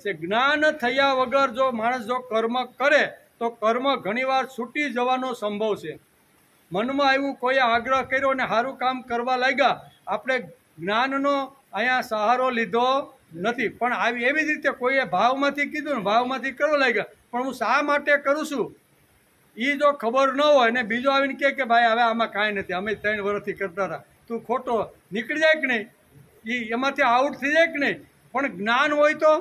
છે. જ્ઞાન થયા વગર જો માણસ કર્મ કરે તો કર્મ ઘણીવાર છૂટી જવાનો સંભવ છે. મનમાં આવ્યું, કોઈએ આગ્રહ કર્યો અને સારું કામ કરવા લાગ્યા, આપણે જ્ઞાનનો અહીંયા સહારો લીધો નથી, પણ આવી એવી જ રીતે કોઈએ ભાવમાંથી કીધું ને ભાવમાંથી કરવા લાગ્યા, પણ હું શા માટે કરું છું એ જો ખબર ન હોય ને બીજો આવીને કહે કે ભાઈ હવે આમાં કાંઈ નથી, અમે 3 વર્ષથી કરતા હતા, તું ખોટો નીકળી જાય કે નહીં, એ એમાંથી આઉટ થઈ જાય કે નહીં. પણ જ્ઞાન હોય તો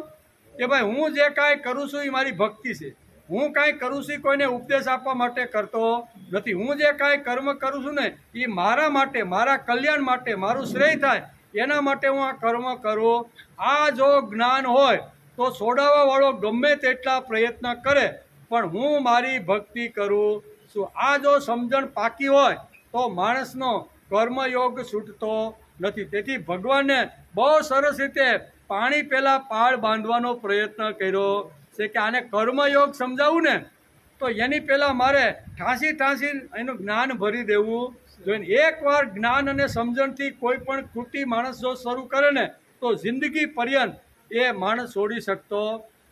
કે ભાઈ હું જે કાંઈ કરું છું એ મારી ભક્તિ છે, હું કાંઈ કરું છું કોઈને ઉપદેશ આપવા માટે કરતો નથી, હું જે કાંઈ કર્મ કરું છું ને એ મારા માટે, મારા કલ્યાણ માટે, મારું શ્રેય થાય એના માટે હું આ કર્મ કરું. આ જો જ્ઞાન હોય તો છોડાવવાવાળો ગમે તેટલા પ્રયત્ન કરે પણ હું મારી ભક્તિ કરું છું. આ જો સમજણ પાકી હોય તો માણસનો કર્મયોગ છૂટતો નથી. તેથી ભગવાને બહુ સરસ રીતે પાણી પહેલાં પાળ બાંધવાનો પ્રયત્ન કર્યો છે કે આને કર્મયોગ સમજાવું ને તો એની પહેલાં મારે ઠાંસી એનું જ્ઞાન ભરી દેવું જોઈએ. એકવાર જ્ઞાન અને સમજણથી કોઈ પણ કૃતિ માણસ જો શરૂ કરે ને તો જિંદગી પર્યંત એ માણસ છોડી શકતો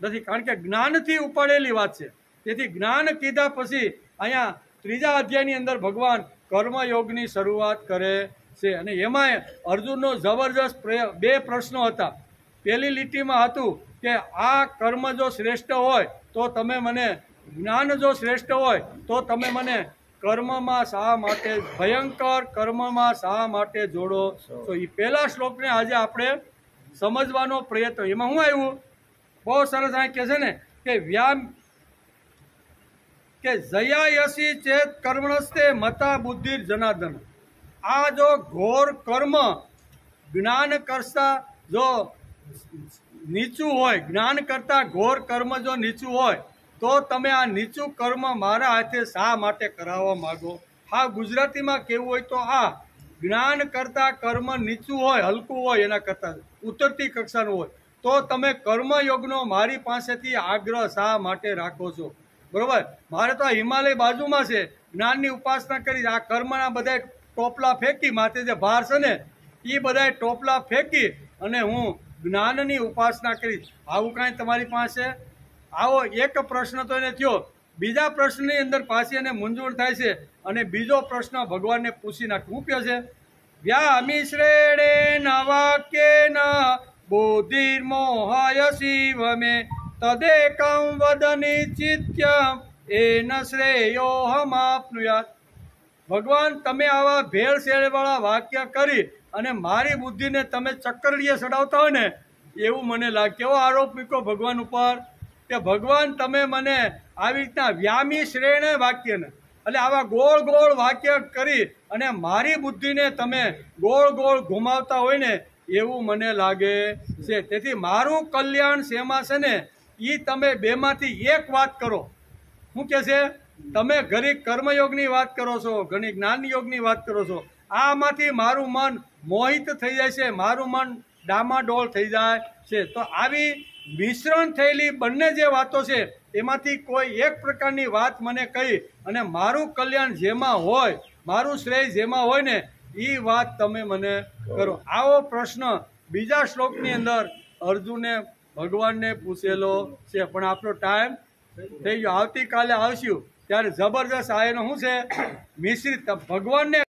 નથી, કારણ કે જ્ઞાનથી ઉપાડેલી વાત છે. તેથી જ્ઞાન કીધા પછી અહીંયા 3જા અધ્યાયની અંદર ભગવાન કર્મયોગની શરૂઆત કરે છે અને એમાંય અર્જુનનો જબરજસ્ત 2 પ્રશ્નો હતા. પહેલી લીટીમાં હતું કે આ કર્મ જો શ્રેષ્ઠ હોય તો તમે મને, જ્ઞાન જો શ્રેષ્ઠ હોય તો તમે મને કર્મમાં શા માટે, ભયંકર કર્મમાં શા માટે જોડો છો. એ પહેલા શ્લોકને આજે આપણે સમજવાનો પ્રયત્ન. એમાં શું આવ્યું, બહુ સરસ આ કહે છે ને કે વ્યામ કે જયાયસી ચેત કર્મણસ્તે મતા બુદ્ધિર જનાર્દન. આ જો ઘોર કર્મ જ્ઞાન કરતા જો નીચું હોય, જ્ઞાન કરતા ઘોર કર્મ જો નીચું હોય તો તમે આ નીચું કર્મ મારા હાથે શા માટે કરાવવા માગો. હા, ગુજરાતીમાં કહેવું હોય તો આ જ્ઞાન કરતા કર્મ નીચું હોય, હલકું હોય, એના કરતાં ઉતરતી કક્ષાનું હોય તો તમે કર્મયોગનો મારી પાસેથી આગ્રહ શા માટે રાખો છો. બરોબર, મારે તો આ હિમાલય બાજુમાં છે, જ્ઞાનની ઉપાસના કરી, આ કર્મના બધા ટોપલા ફેંકી, માથે જે ભાર છે ને એ બધા ટોપલા ફેંકી અને હું જ્ઞાનની ઉપાસના કરી. આવું કાંઈ તમારી પાસે? આવો એક પ્રશ્ન તો એને થયો. બીજા પ્રશ્નની અંદર પાછી એને મૂંઝવણ થાય છે અને બીજો પ્રશ્ન ભગવાનને પૂછી નાખ. શું કહે છે? વ્યામિશ્રેડે નવાક્યેન બુદ્ધિર્મોહાય શિવ મે તદેકં વદની ચિત્યમ એન શ્રેયોહમાપ્નુયાત. ભગવાન, તમે આવા ભેળસેળવાળા વાક્ય કરી અને મારી બુદ્ધિને તમે ચક્કરડીએ ચડાવતા હોય ને એવું મને લાગે. કેવો આરોપ મૂક્યો ભગવાન ઉપર કે ભગવાન તમે મને આવી રીતના વ્યામી શ્રેણે વાક્યને, એટલે આવા ગોળ ગોળ વાક્ય કરી અને મારી બુદ્ધિને તમે ગોળ ગોળ ઘુમાવતા હોય ને એવું મને લાગે છે. તેથી મારું કલ્યાણ શેમાં છે ને એ તમે બેમાંથી એક વાત કરો. શું કહે છે? તમે ઘણી કર્મયોગની વાત કરો છો, ઘણી જ્ઞાન યોગની વાત કરો છો, આમાંથી મારું મન મોહિત થઈ જાય છે, મારું મન ડામાડોળ થઈ જાય છે. તો આવી મિશ્રણ થયેલી બંને જે વાતો છે એમાંથી કોઈ એક પ્રકારની વાત મને કહી અને મારું કલ્યાણ જેમાં હોય, મારું શ્રેય જેમાં હોય ને એ વાત તમે મને કરો. આવો પ્રશ્ન બીજા શ્લોકની અંદર અર્જુને ભગવાનને પૂછેલો છે. પણ આપણો ટાઈમ થઈ ગયો. આવતીકાલે આવશું ત્યારે જબરજસ્ત આ એનો શું છે મિશ્રિત. ભગવાનને